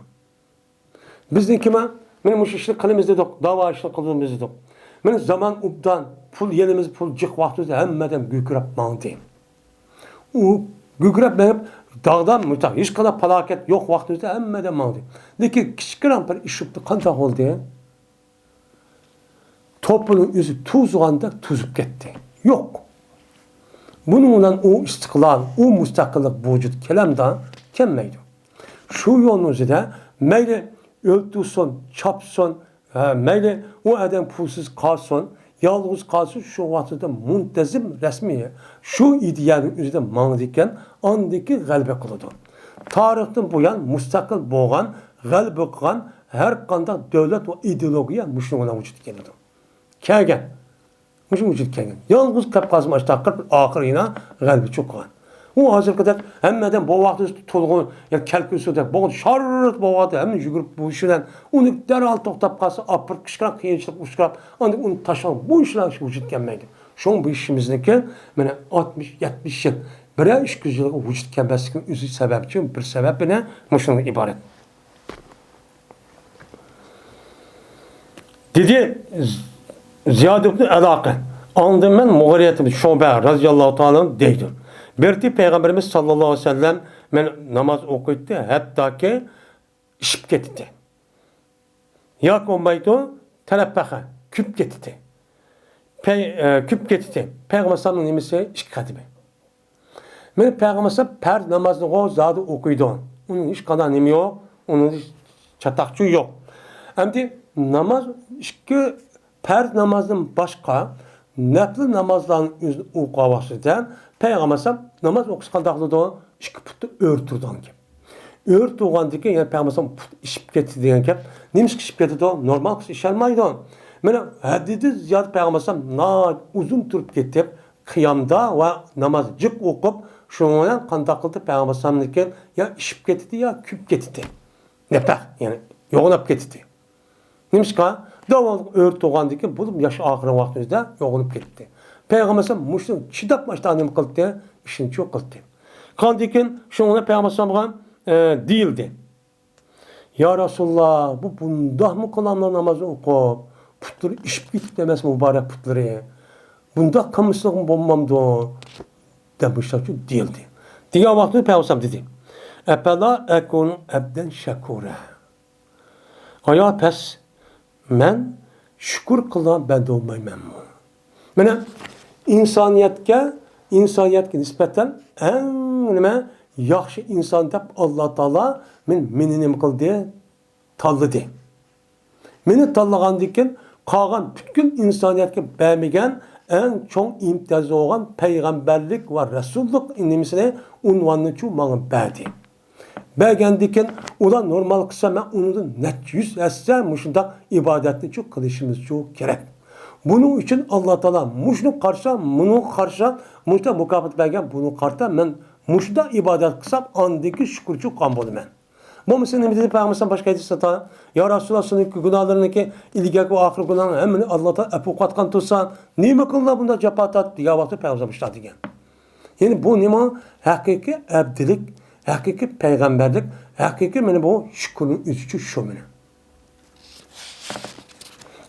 Bizdeki mi? Benim işlik kılımız dedik, dava işlik kılımız dedik. Benim zaman ubdan, pul yerimiz pul cık vaxtımızda hemmeden gükrep mağdayım. O gükrep benim dağdan mütah, hiç kadar felaket yok vaxtımızda hemmeden mağdayım. Lekin kiçikran bir iş yaptı, kandak oldu. Topluluğun yüzü tuzğanda tuzup gitti. Yok. Bununla o istiklal, o müstakillik vücut kelamda kelmeydi. Şu yolun üzerinde meyli öldürsün, çapsın, meyli o adam pulsuz kalsın, yalnız kalsın şu vaxtda muntazim resmi şu ideyanın üzerinde mağdikken andaki galbe kılıdı. Tarihten bu yan müstakil boğan, galbe kılan her kanda devlet ve ideolojiye müşnuna vücut geldi. Kelgen. Müşün vücut kelgen. Yalnız kapkazım açtaqır ahirina galbe çok kılan. O hazır kadar hemmeden bu vaxtı tutulğun ya kelküsüde bu şarrt bu vaxtı hem yugurub bu işden onu derhal toxtab qalsa apır kışkıraq qiyinçilik uçqıraq ancaq onu taşan bu işler vücut gelmeydi. Şun bu işimizdeki mana 60-70 yıl bir iş gücülüğü vücut gelmesinin özü sebepçi bir sebep ne? Muşundan ibaret. Dedi Ziyad ibn Alaqı andım ben Muğriyetimiz Şobe radıyallahu ta'ala deydi. Berti Peygamberimiz sallallahu aleyhi ve sellem men namaz okuydu hatta ki işip gitti. Yak olmaydı teleppaha küp gitti. Küp gitti. Peygamber sallallahu aleyhi ve sellem işik katibi. Men Peygamber per namazını o zadı okuydu. Onun hiç kadar nemi yok. Onun hiç çatakçı yok. Hem de namaz işki per namazın başka nafil namazların okuvasıdan Peygamber namaz okusu kaldaqlıdı o işki puttu örtürdüğün ki. Örtürdüğün ki yani Peygamber işip gitti diyen ki neymiş ki işip gitti o normal kız işelmaydı o. Mene hadidi ziyad Peygamber uzun turup gitti kıyamda ve namaz cık okup şundan kaldaqlıdı Peygamber ki ya işip gitti ya küp gitti. Nepeh yani yoğunap gitti. Neymiş ki davul örtürdüğün ki bu yaş ahire vaxtımızda yoğunup gitti. Peygamber muşun çidap başta nima qildi, işini çok qildi. Qandikin şuna Peygamber deyildi. Ya Resulullah, bu bunda mı kılanlar namazı okup, putları işip gitip demez mübarek putları. Bunda kımıslığım bulmamdı. Demişler ki değildi. Diye vaxtı Peygamber dedi. Efela ekun ebden şekure. Aya pes, men şükür kılan ben de olmayayım. Mene insaniyetke nispeten en yaxşı insan dep Allah Taala meni nima qildi? Tanladi. Meni tanlagandan qolgan bütün insoniyatga bermagan en çoğ imtiyoz olan peygamberlik ve rasullik nimisini unvanını şu bana berdi. Bergendiken ulan normal kısa men onu net yüz etse muşunda ibadetini çok kılışımız çok gerek. Bunun için Allah Teala muşnu karşı, muşta mukafat bergen bunu karta men muşda ibadet kısam andaki şükürçü kan bolu men. Bu mesela ne dedi Peygamber'den başka hadis sata. Ya Resulullah senin günahlarını ki ilgek ve ahir günahlarını hemen Allah Teala apukatkan tutsa nime kılına bunda cepatat diye vakti Peygamber başladı diyen. Yani bu nima hakiki abdilik, hakiki peygamberlik, hakiki meni bu şükürün üçü şu meni.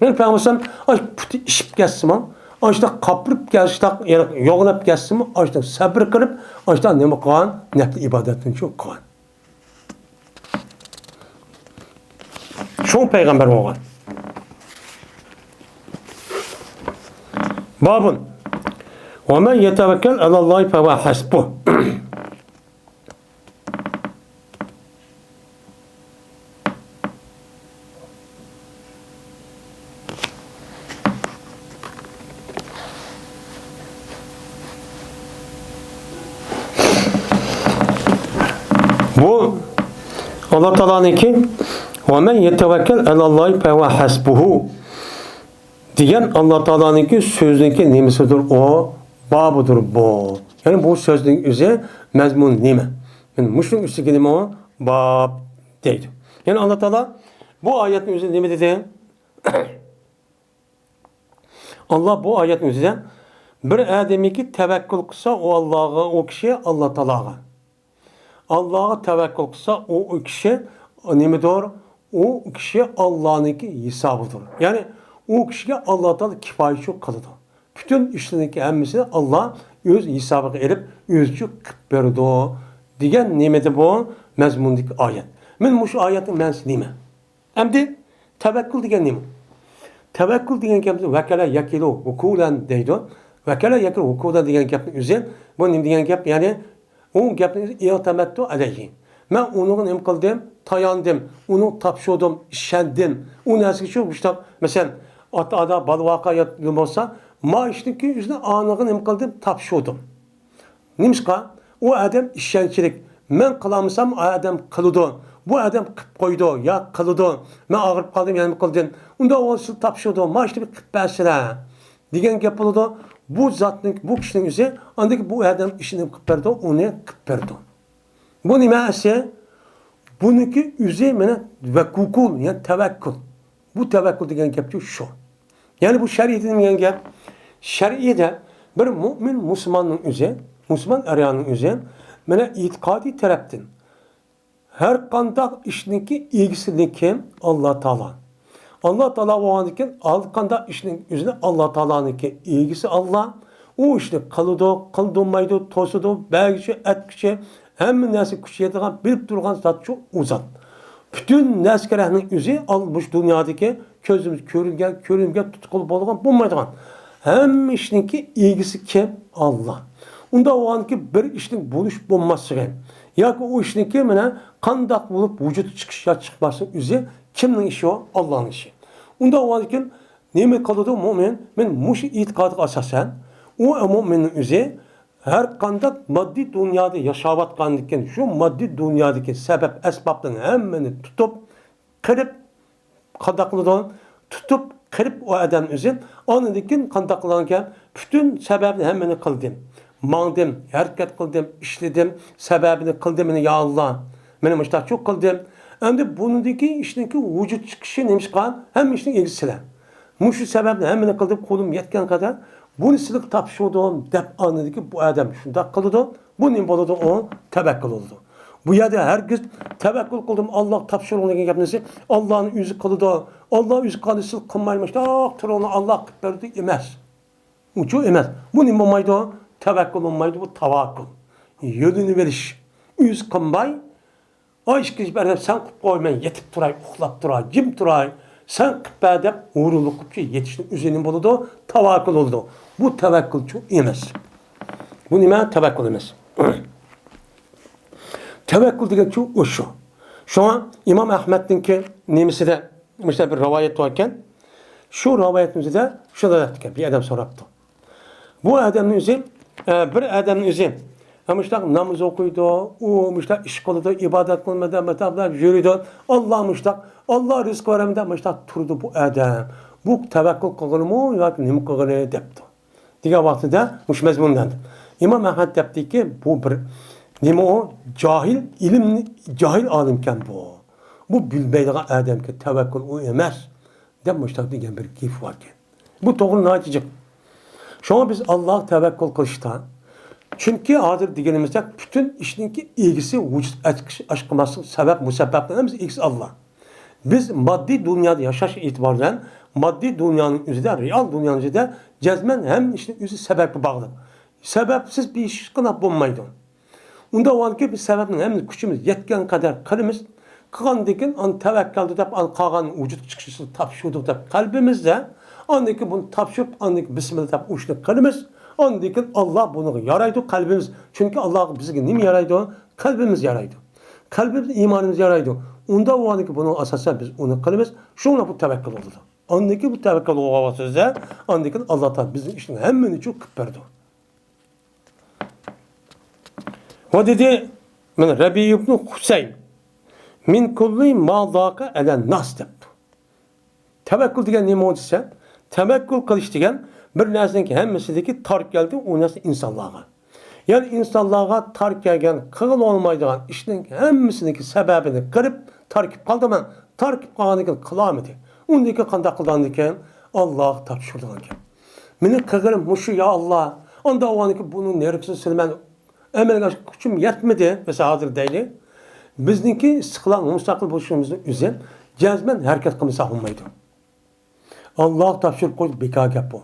Yani Peygamber puti işip gelsin açta kapırıp gelsin, yani yoğunap gelsin açta sabır kırıp açta nima kılan, nefli ibadetin çok kılan. Şu peygamber olan. Babun. Ve men yetevekkel alallahi fe ve hasbuh. Bu Allah Teala'nınki وَمَنْ يَتَوَكَّلْ عَلَى اللّٰهِ فَهُوَ حَسْبُهُ diyen Allah Teala'nınki sözünki nimesidir o, babıdır bu. Yani bu sözün üzeri mezmun nime. Yani müşrik üstü nime o, bab değil. Yani Allah Teala bu ayetin üzerinde nime dedi? Allah bu ayetin üzerinde Bir adamiki tevekkül kılsa o Allah'a, o kişi Allah Teala'ga. Allah'a tevekkül kılsa o kişi nemidir? O kişi Allah'ınki hesabıdır. Yani o kişiye Allah Teala kifayeçi kılıdı. Bütün işlerindeki hemmisini Allah öz hesabına erip özcü kıp berdi. Diyen nemedi bu mezmundaki ayet. Men şu ayetin mənsi neme? Emdi tevekkül diyen neme? Tevekkül diyen kemsi vekele yakilu hukulen deydi. Vekele yakilu hukulen diyen kepni üzerine bu neme diyen kep yani o gapni i'tamattu alayhi. Men onu nima qildim? Tayandım, onu tapşırdım, işendim. O narsaga shu işte mesela ata bal voqea bo'lsa, ma ishniki yüzüne anıgı nima qildim? Tapşırdım. Nimishqa? O adam ishonchlik. Men qilamsam adam qiladi. Bu adam qilib qo'ydi, ya qiladi. Men og'rib qoldim, yana qildim. Unda o'zi tapşırdim. Ma ishni qilib bersizlar. Degan gap bo'ladi. Bu zatning, bu kişinin yüzü, andaki bu adam işini kıpırdı, onu kıpırdı. Bu nima ise? Bununki yüzü mene vekukul, yani tevekkül. Bu tevekkül degen gap şu. Yani bu şer'iyetin degen gap, şer'iyede bir mümin Müslümanın yüzü, Müslüman arayanın yüzü, mene itikadi taraftan. Her kandak işinki ilgisini kim? Allah Teala. Allah Teala o andikin alkanda işinin yüzüne Allah Teala'nın ilgisi Allah. O işte kalıdı, kıldırmaydı, tosudu, belki etkisi, hem nesi küçüğe bilip durgan zat çok uzat. Bütün neskerehinin yüzü almış dünyadaki közümüz körüngen tutkulu bolgan bulmaydıgan. Hem işinki ilgisi kim? Allah. Onda o anki bir işin buluş bulması gen. Ya ki o işinki mene kandak bulup vücut çıkış ya çıkması yüzü kimnin işi o? Allah'ın işi. Onda o anki neme kalıdı mümin? Men muş itikadık asasen o müminin yüzü her kandak maddi dünyada yaşavatkanlıkken şu maddi dünyadaki sebep esbabların hemmeni tutup kırıp kandaklıdan tutup kırıp o adam yüzü anıdikin kandaklanırken bütün sebebini hemmeni kıldım. Mandım, hareket kıldım, işledim, sebebini kıldım ya Allah. Benim işte çok kıldım. Hem de bunundaki işteki vücut çıkışı neymiş kan? Hem işin ilgisiyle. Muşu sebeple hemmeni kıldım kolum yetken kadar. Bunu silik tapşırdım, dep anladı ki bu adam şunda kıldı. Bunun boladı o tevekkül oldu. Bu yerde herkes tevekkül kıldım Allah tapşırdı onun yapması. Allah'ın yüzü kıldı. Allah yüzü kılısı kılmaymış. Onu Allah kıpırdı emez. Ucu emez. Bunun olmaydı o tevekkül olmaydı bu tavakkül. Yönünü veriş. Yüz kılmay. O işkiz ben sen kıp koymayın yetip duray, uxlap duray, jim duray. Sen kıp edip uğurluluk kıpçı yetiştin üzerinin buludu, tavakkül oldu. Bu tevekkül çok emez. Bu nime tevekkül emez. Tevekkül degen çok o şu. Şu an İmam Ahmet'in ki nemisi de işte bir rivayet varken şu rivayetimizde de şurada yaptık. Bir adam soraptı. Bu adamın yüzü bir adamın yüzü ama işte namaz okuydu, o işte iş kıldı, ibadet kılmadı, metablar yürüdü. Allah işte Allah rızk veremedi, işte turdu bu adam. Bu tevekkül kılır mı ya ki ne kılır depti. Diğer vakti de muş mezmunlandı. İmam Ahmet depti ki bu bir neme o cahil ilim cahil alimken bu. Bu bilmeydiği adam ki tevekkül o emez. Demişler diyen bir keyif var ki. Bu doğru naticik. Şu an biz Allah tevekkül kılıştan çünkü adır diyenimizde bütün işinki ilgisi vücut aşkıması sebep musebbepten biz ilgisi Allah. Biz maddi dünyada yaşaş itibariyle maddi dünyanın üzerinde, real dünyanın üzerinde cezmen hem işte yüzü sebebi bağlı. Sebepsiz bir iş kına bulmaydı. Onda o anki bir sebebin hem küçümüz yetken kadar kalbimiz kıkandıkken an tevekkeldi de an kalan vücut çıkışı tapşırdı da kalbimizde andaki bunu tapşırıp andaki bismillah de uçtu kalbimiz andaki Allah bunu yaraydı kalbimiz. Çünkü Allah bizi nimi yaraydı? Kalbimiz yaraydı. Kalbimiz imanımız yaraydı. Onda o andaki bunun asası biz onu kalbimiz şuna bu tevekkül oldu. Andaki bu tevekkül o sözde andaki Allah'tan bizim işin hemmeni çok kıpırdı. O dedi men Rabi ibn Husayn min kulli ma daqa elen nas debdi. Tevekkül degen nima olsa? Tevekkül kılış degen bir narsaniki hemmesideki tark geldi o narsa insanlarga. Yani insanlarga tark gelgen kıl olmaydigan işin hemmesideki sebebini kırıp tarkip kaldı men tarkip kalganiken kılamedi. Ondaki kanda kıldandiken Allah tapşırdıgan. Meni kılgınım muşu ya Allah. Onda o anki bunun neresi silmen emelga küçüm yetmedi. Mesela hazır değil. Bizninki istiqlal, mustaqil bo'lishimizni o'zi jazman harakat qilmasa olmaydi. Alloh topshirib qo'ydi bekor gap bu.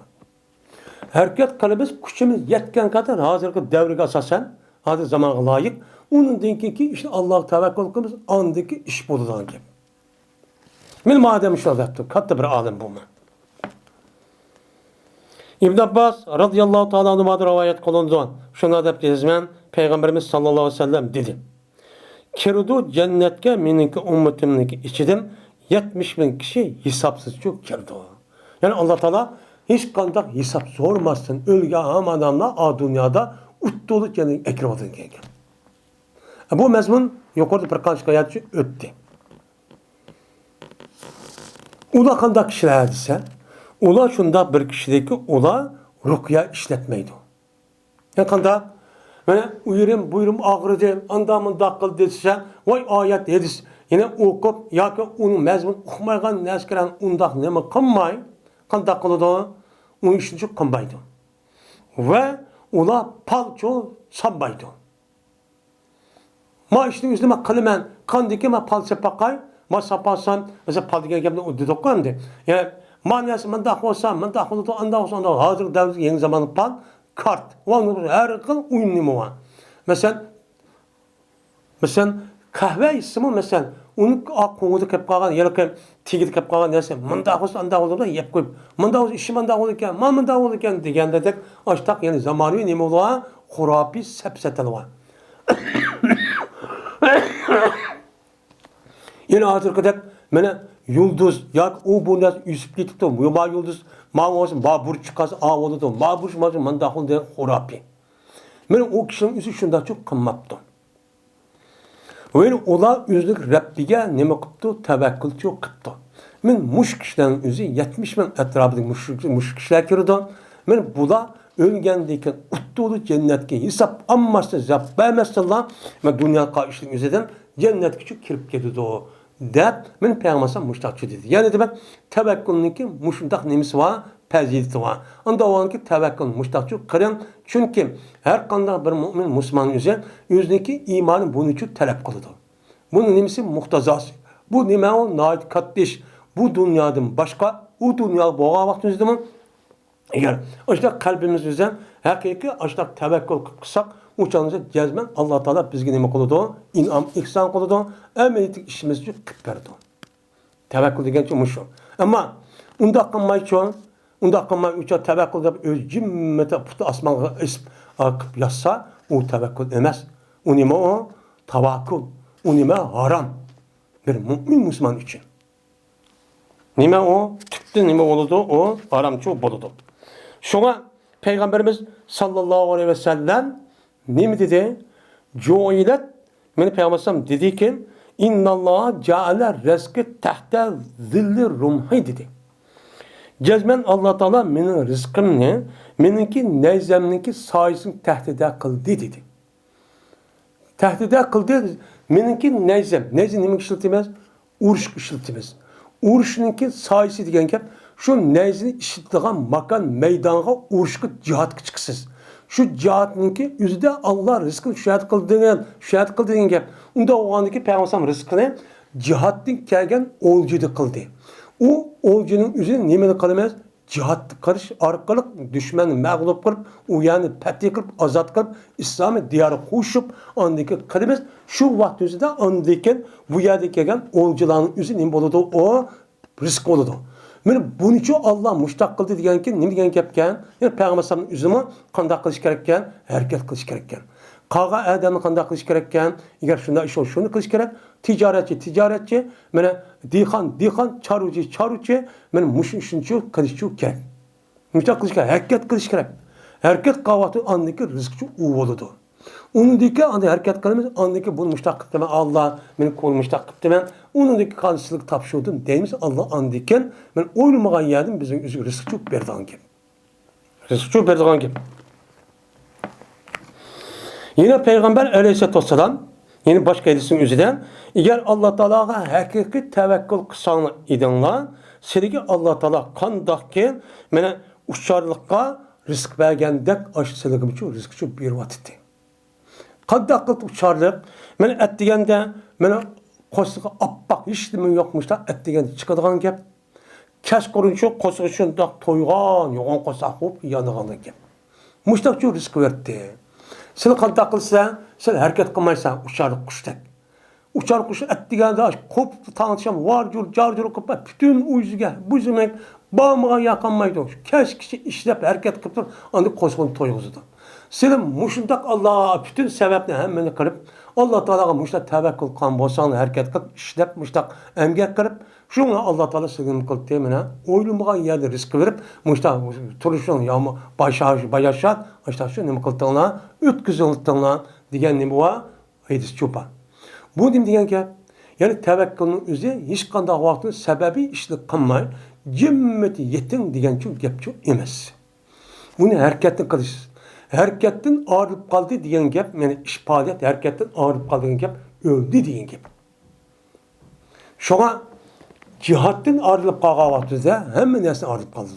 Harakat qilamiz, kuchimiz yetgan qadar hozirgi davrga asosan, hozir zamonga loyiq, undan keyingi ishni Alloh tavakkul qilamiz, ondiki ish bo'ladigan gap. Men madem shu debdi, katta bir olim bo'lman. İbn Abbas radıyallahu ta'ala anhu'dan rivayet qilindi. Shuna deb deyman, Payg'ambarimiz sallallohu alayhi vasallam dedi. Kirdi cennetke meniki ummetimniki içidim 70 bin kişi hesapsız çok kirdi. Yani Allah Teala hiç kandak hesap sormasın. Ölge ham adamlar a dünyada utdolu kendini ekrevatın gelgen. Bu mezmun yukarıda bir kanç kayatçı öttü. Ula kandak kişiler ise ula şunda bir kişideki ula rukya işletmeydi. Yani kandak Mene buyurum ağrıdı, andamın dakıl dese, vay ayet hadis. Yine okup, ya ki onun mezmun okumaygan neskeren undak neme kılmay, kandak kılıdı, onun işinci kılmaydı. Ve ula palço sabbaydı. Ma işte üzerime kılımen, kandiki ma pal sepakay, ma sapasan, mesela pal diken gemde ududuk kandı. Yani maniyası mandak olsa, mandak oldu, andak olsa, hazır devlet yeni zamanı pal, kart. Her kıl uyumlu var. Mesela kahve ismi mesela onun konuda kep kalan ya da tigit kep kalan neyse manda olsa anda oldu da yap koyup manda olsa işi manda olurken manda olurken degende de açtak yani zamanı ne olur hurapi sepsetel var. Yine hazır kadar mene yıldız ya o bu nasıl yüzüp gitip de bu yıldız ma olsun babur çıkaz a oldu da babur çıkmaz manda oldu hurapi. Men o kişinin yüzü şunda çok kımmaptı. Ve ola yüzlük Rabbiga nime qıptı, tevekkül çok qıptı. Men muş kişilerin yüzü 70 bin etrafındaki muş kişiler kirdi. Men bula ölgendeyken uttuğu cennetke hesap ammasın, zap vermezsinler. Men dünya kayışlık yüzüden cennet küçük kirip gidiyordu o. Dep men peygambersem muştakçı dedi. Yani demek tevekkülünki muştak nemisi var. Pezilti var. Onda o anki tevekkül muştakçı kırın. Çünkü her kanda bir mümin Müslüman yüzdeki imanı bunun için talep kılıdı. Bunun nemisi muhtazası. Bu nime o nait katdiş. Bu dünyadan başka o dünya boğa vakti yüzdümün eğer işte kalbimiz yüzden hakiki işte tevekkül kılsak uçağınıza cezmen Allah Teala bizge nime kılıdı. İnam ihsan kılıdı. Emelitik işimiz için kıpperdi. Tevekkül degen için muşu. Ama unda kılmayı çoğun Unda kılma uça tevekkül edip öz cimmete putu asmanға isp akıp yazsa o tevekkül emez. O nime o? Tavakkul. O nime haram. Bir mümin Müslüman için. Nime o? Tüptü nime oludu o? Haramçı boludu. Şuna Peygamberimiz sallallahu aleyhi ve sellem ne dedi? Cuilet beni Peygamberim dedi ki İnnallâhe ceale rezki tahte zilli rumhi dedi. Cezmen Allah Teala menin rızkımni, meninki neyzemninki sayısını tehdide kıldı dedi. Tehdide kıldı, meninki neyzem. Neyzem nemek işletilmez? Uruş işletilmez. Uruşununki sayısı degen gap, şu neyzini işletilgan makan meydanğa uruşku cihat çıksız. Şu cihatninki yüzde Allah rızkını şahit kıldı degen gap. Unda o andaki Peygamber rızkını cihattin kelgen olcudu kıldı. O olcunun üzerine nemeni kılmaz? Cihat karış arkalık düşmanı mağlup kılıp, o yani fethi kılıp, azat kılıp, İslam'ı diyarı koşup, andaki kılmaz. Şu vakti üzerinde andaki bu yerde kelgen olcuların üzerine nem boludu, o rızk oludu. Yani bunun için Allah muştak kıldı degen ki, ne degen kepken, yani Peygamber sallallahu üzerine kandak kılış gerekken, hareket kılış gerekken. Qağa adamni qanday qilish kerakkan? Agar shunda ish shuni qilish kerak. Tijoratchi, mana dehqon, choruvchi, mana mush ishni qilish kerak. Mushta qilish kerak, harakat qilish kerak. Harakat qavati andiki rizqchi u bo'ladi. Unidagi anda harakat qilamiz, andiki buni mushtaq qildim. Allah meni qo'l mushtaq qildim. Unidagi qanchalik topshirdim deymiz. Allah andikan men o'ylamagan yerdan bizning rizqchi berdigan gap. Rizqchi berdigan gap. Yine Peygamber aleyhisselatü vesselam yine başka hadisin üzerinden eğer Allah Teala'ya hakiki tevekkül kısan idinler, sergi Allah Teala kandak ki mene uçarlıkka risk bergendek aşısılıgım için risk için bir vatiti. Qanday qilib uçarlık? Meni et degende, meni qo'shiqqa oppoq hech nima yo'qmish da et degende chiqadigan gap. Kash ko'rinchi qo'shiq shundoq to'ygan, yo'g'on qo'saq bo'lib yonigan gap. Mushtaqcha risk berdi. Sen qanday qilsan, sen harakat qilmaysan uçarlık qushdek. Uçar qush et degende qo'p tanışam var jar qilib bütün o'ziga buzumak bağmağa yaqanmaydi. Kash kishi ishlab harakat qilib turib, andi qo'shiqni to'yg'izdi. Senin muşundak Allah'a bütün sebepini hemmeni kırıp Allah Teala'ya muşta tevekkül kan bosan hareket kılıp işlep muştak emgek kırıp şuna Allah Teala senin kılıp temine oylumğa yerde risk verip muşta turuşun ya başaşat işte şu ne kılıptığına ütküzüldüğüne diyen ne bu hadis çupa. Bu diyen ki yani tevekkülün üzeri hiç kanda vaktin sebebi işlik kılmay cimmeti yetin diyen çok gepçu emez. Bunu hareketin kılış. Hareketten ağırlıp kaldı diyen gap, yani iş faaliyet hareketten ağırlıp kaldı diyen gap, öldü diyen gap. Şuna cihattan ağırlıp kaldığı vaxtında hemen nesine ağırlıp kaldı.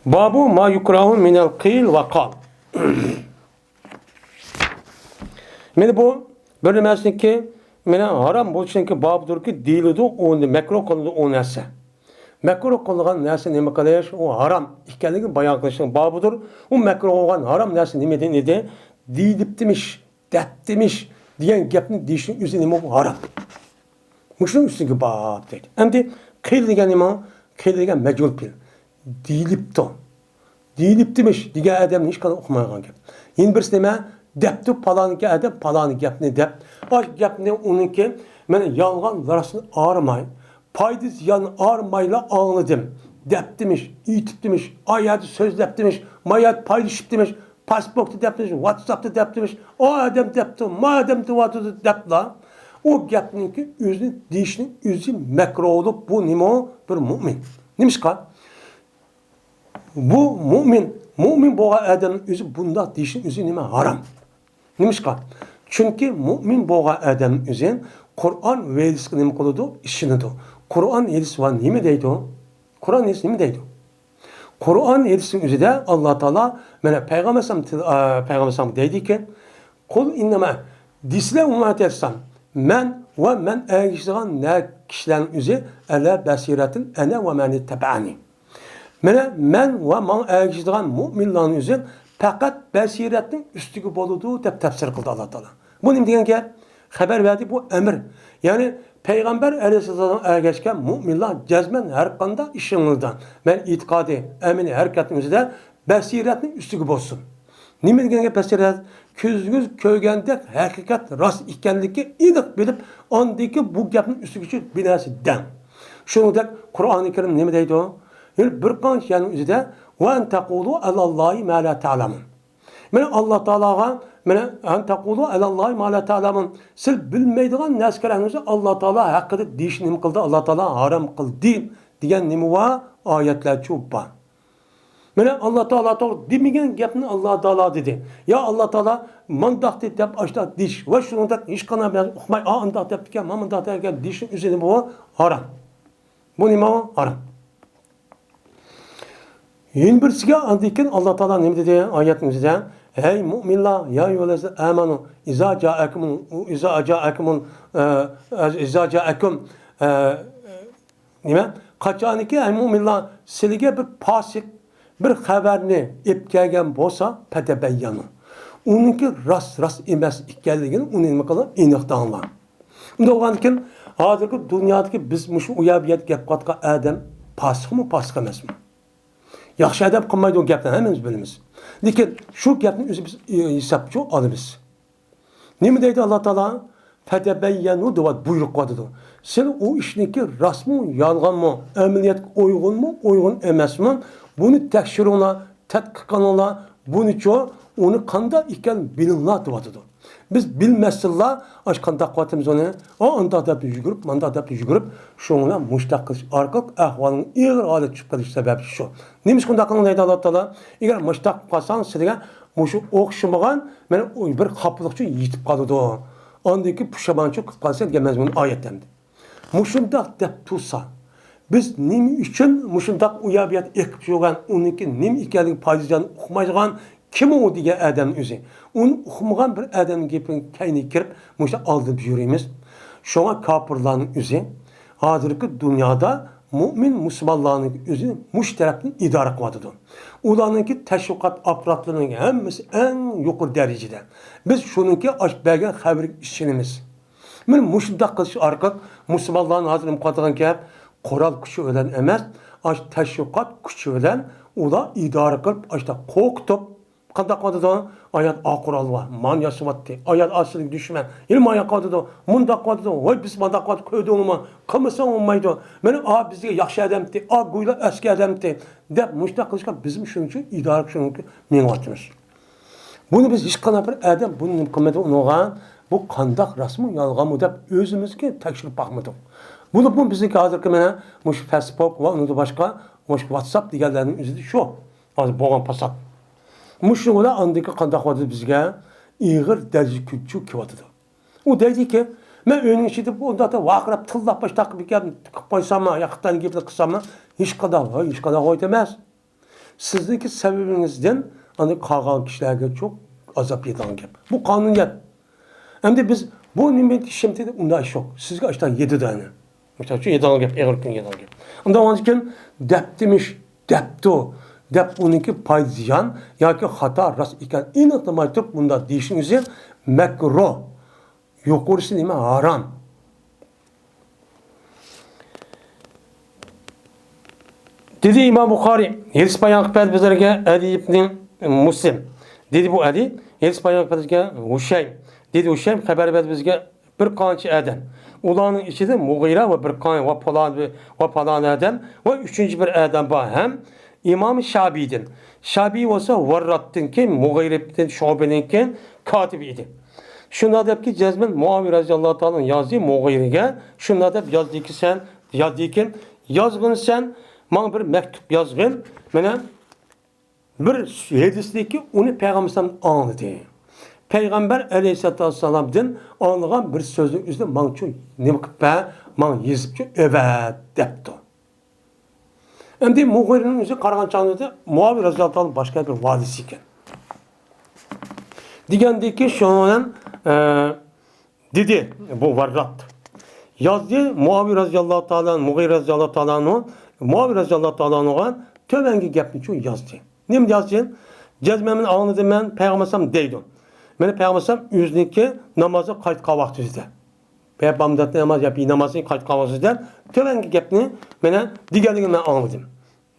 Babu ma yukrahu minel qil ve kal. Meni bu bölümesindeki haram bo'lishiki babdurki deyildi, onu makruh qildi o narsa. Makruh qilgan narsa nima qilish? O haram ekanligi bayon qilishning bobidir. U makruh bo'lgan haram narsa nimadan edi? Deyilibdimish, debdimish degan gapni deyishning o'zi nima bu haram. Mushuning ustiga bob deydi. Endi qil degan nima? Qil degan majhul pil. Deyilibdi. Deyilibdimish degan odamni hech qanday o'qimagan gap. Yana birisi nima? Debdi paloniki adam paloni gapni deb. O gapni uniki mana yolg'on rasni ağrımay. Paydı ziyan ağırmayla anladım. Deptimiş, itiptimiş, ayatı söz deptimiş, mayat paylaşıp demiş, pasportu deptimiş, WhatsApp'ta deptimiş, o adam depti, madem duvarda depla. O gapning ki özünü deyişinin özü mekruh olup bu nima bir mümin. Nimişka? Bu mümin boğa adamın özü bunda deyişinin özü nima haram. Nimişka? Çünkü mümin boğa adamın özü Kur'an verilisi nima qiladi? İşinidir. Kur'an hadisi var nima deydi? Kur'an hadisi nima deydi? Kur'an hadisinin özüde Allah Teala mana Peygamber deydi ki Kul innema disle ummat etsem men ve men eriştiğen ne kişilerin özü ele basiretin ene ve meni tebani. Mana men ve men eriştiğen müminlerin özü fakat basiretin üstüge boludu deb tefsir kıldı Allah Teala. Bu nima degan gap? Haber verdi bu emir. Yani Peygamber Aleyhisselam ergeçken müminler cezmen her kanda işinizden. Ben itikadi, emini, hareketinizde basiretin üstüge bozsun. Nime degenge basiret? Közünüz köygende hakikat rast ikenliki idik bilip andaki bu gapın üstüge binası dem. Şununla Kur'an-ı Kerim nime deydi o? Yani bir kanç yani üzerinde وَاَنْ تَقُولُوا عَلَى اللّٰهِ مَا لَا تَعْلَمُونَ. Yani Allah Teala'ya mene en taqulu alallahi ma la ta'lamun. Siz bilmeydigan narsalarni Allah Teala haqida deyish nima qildi? Allah Teala haram qildi degan nima va oyatlar cho'pa. Mene Allah Teala demagan gapni Allah Teala dedi. Ya Allah Teala mandaq deb ashta deyish va shuningda hech qanday bilan uqmay, undaq deb ekan, mandaq degan deyish o'zi bu haram. Bu nima haram? Yeni birisiga andikin Allah Teala nima dedi oyatimizda? Hey müminler ya eyyühellezine amanu iza ca'akum nima? Qachoniki ey müminler sizga bir fasik bir xabarni ep kelgan bo'lsa patabayyanu. Uningki rast emas ekanligini uni nima qilib aniqlanglar. Unda bo'lgankin hozirgi dunyodagi biz mushu uyabiyat gap qotgan odam fasixmi, fasix emasmi? Yaxshi adab qilmaydi o gapni hammamiz bilamiz. Lekin shu gapni o'zi biz hisobchi olamiz. Nima deydi Alloh taolo? Fatabayyanu deb buyruq qildi. Sen o ishniki rostmi, yolg'onmi, amaliyat uyg'unmi, uyg'un emasmi? Buni tekshiringlar, tadqiq qilinglar. Bunicho uni qanday ekan bilinglar deb. Biz bilmasizlar, ash qanday qotimiz uni, unda deb yugurib, manda deb yugurib, shunga mushtaq qilish orqali ahvolning ig'ir holatga tushib qolish sababi shu. Nima shunday qilgan deydi Alloh taolo? Agar mushtaq qilsang, sizga mushu o'xshamagan men bir xapliqchi yetib qoladi. Ondaki pushamonchi qilib qolsa degan mazmun oyatdan. Muşundaq dep tursa, biz nima uchun muşundaq uyabiyat ekib yurgan, uniki nima ekanligi paydajan uqmaydigan kim o degan adam o'zi. Uni uqmagan bir adam gapini kayni kirib, musha aldib yuramiz. Şoňa kafirlarning o'zi hozirgi dunyoda mümin musulmonlarning o'zi mush tarafdan idora qilyotidi. Ularninki tashviqot apparatlarının hammasi eng yuqori darajada. Biz shuningki bergan xabarga ishonamiz. Men mushundaq qilish orqali musulmonlarning hozir qiladigan gap qoral kuchi bilan emas, tashviqot kuchi bilan ular idora qilib, qo'rqitib qanday qiladi? Ayat Qur'on var. Man yaşavatdı. Ayat aslı düşman. İlm ayak qiladi. Munda qiladi. Voy biz manda qiladi. Ko'ydingmi? Qilmasang olmaydi. Meni bizga yaxshi odamdi. Go'ylar eski odamdi. deb mushta qilishga bizim shuning uchun idora qilishga mengatimiz. Buni biz hech qanday bir odam buni qilmadi ungan. Bu qandaq rasmi yolg'onmi deb o'zimizga tekshirib baxmadik. Bu bizniki hozirgi mana mush Facebook va unda boshqa mush WhatsApp deganlarning o'zida shu. Hozir bo'lgan fasod. Muşluğuna andaki qandaqladı bizge iğir derci küçük kivatıdı. O dedi ki, ben önün içinde onda da vaqırab tıllah baş takip ekedim, koysam mı, yakıttan gibi kısam mı, hiç kadar koy demez. Sizdeki sebebinizden andaki kalkan kişilerge çok azap yeden gibi. Bu kanuniyet. Hem de biz bu nimet şimdi de onda iş yok. Sizge açtan 7 tane. Mesela şu 7 tane gibi, eğer gün 7 tane gibi. Onda onun için dep demiş, depti o. Dep onunki payziyan yoki xato rost ekan aniqlamay turib bunda deyishingiz makruh, yuqorisi nima harom. Dedi İmam Buxoriy, hadis bayon qilib bizlarga Ali ibn Muslim. Dedi bu Ali, hadis bayon qilib bizga Hushaym. Dedi Hushaym xabar berdi bizga bir qancha adam. Ularning ichida Mughira va bir qancha va falon adam va uchinchi bir adam bor ham İmam Şabi'din. Şabi olsa Varrat'tın ki Mughirib'din Şube'ninki katibiydi. Şunda dep ki Cezmin Muaviye radıyallahu ta'ala yazdı Mughir'e. Şunda dep yazdı ki sen yazdı ki yazgın sen bana bir mektup yazgın. Bana bir hadisdeki onu Peygamber'den anladı. Peygamber aleyhissalatu vesselam'dan anlayan bir sözün üzerinde bana çok ne bakıp bana yazıp ki evet depti. Hem de Mughir'nin yüzü Karagan Çağlı'da Muaviye radıyallahu anh başka bir vadisi iken. Digendeki şunun dedi bu Varrat. Yazdı Muaviye radıyallahu anh, Mughir radıyallahu anh, Muaviye radıyallahu anh tövengi gapni çok yazdı. Ne mi yazdı? Cezmemin anladım ben Peygambersem deydim. Beni Peygambersem yüzündeki namazı kayıt kavak düzde. Peygamber'de namaz yapıyor, namazını kayıt kavak düzde. Tövengi gapni bana diğerliğini ben anladım.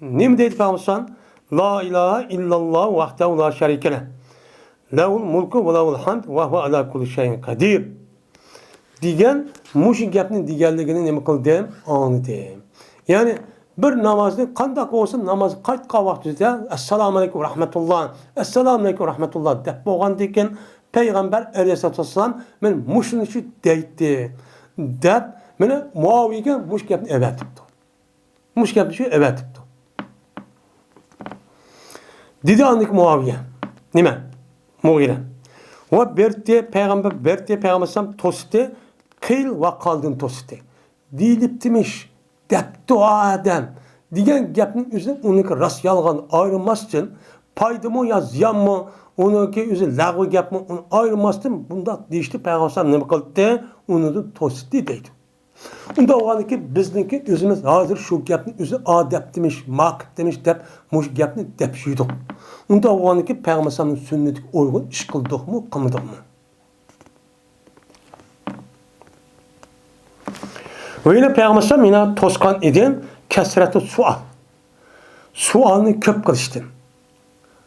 Ne mi dedi Peygamber? La ilahe illallah vahdehu la şerike leh. Lehul mulku ve lehul hamd ve huve ala kulli şeyin kadir. Diyen muşin gapni diğerliğini ne mi kıldım? Anladım. Yani bir namazını kandak olsun namazı kayıt kavak düzde. Esselamu aleyküm rahmetullah. Esselamu aleyküm rahmetullah. Dep boğan diken Peygamber aleyhissalatu vesselam men muşun işi deydi. Dep mene Muaviye'ye muş gapni evet etdi. Muş gapni şu evet etdi. Dedi anlık Muaviye. Nime? Mughire. Ve berdi Peygamber tositi kıyıl ve kaldın tositi. Deyilip demiş. Depti o adam. Diyen gapning üzerine onunki rast yalgan ayrılmaz için paydı mı ya ziyan mı onunki üzerine lağvı gap mı onu ayrılmaz için bunda deyişti Peygamber ne kıldı? Onu da tositi deydi. Onda o anki bizdeki özümüz hazır şu gapni özü adep demiş, mak demiş dep, muş gapni dep şuyduk. Onda o anki Peygamber'in sünnetik uygun iş kıldık mı, kılmadık mı? Öyle Peygamber yine toskan edin, kesreti sual. Sualını köp kılıştın.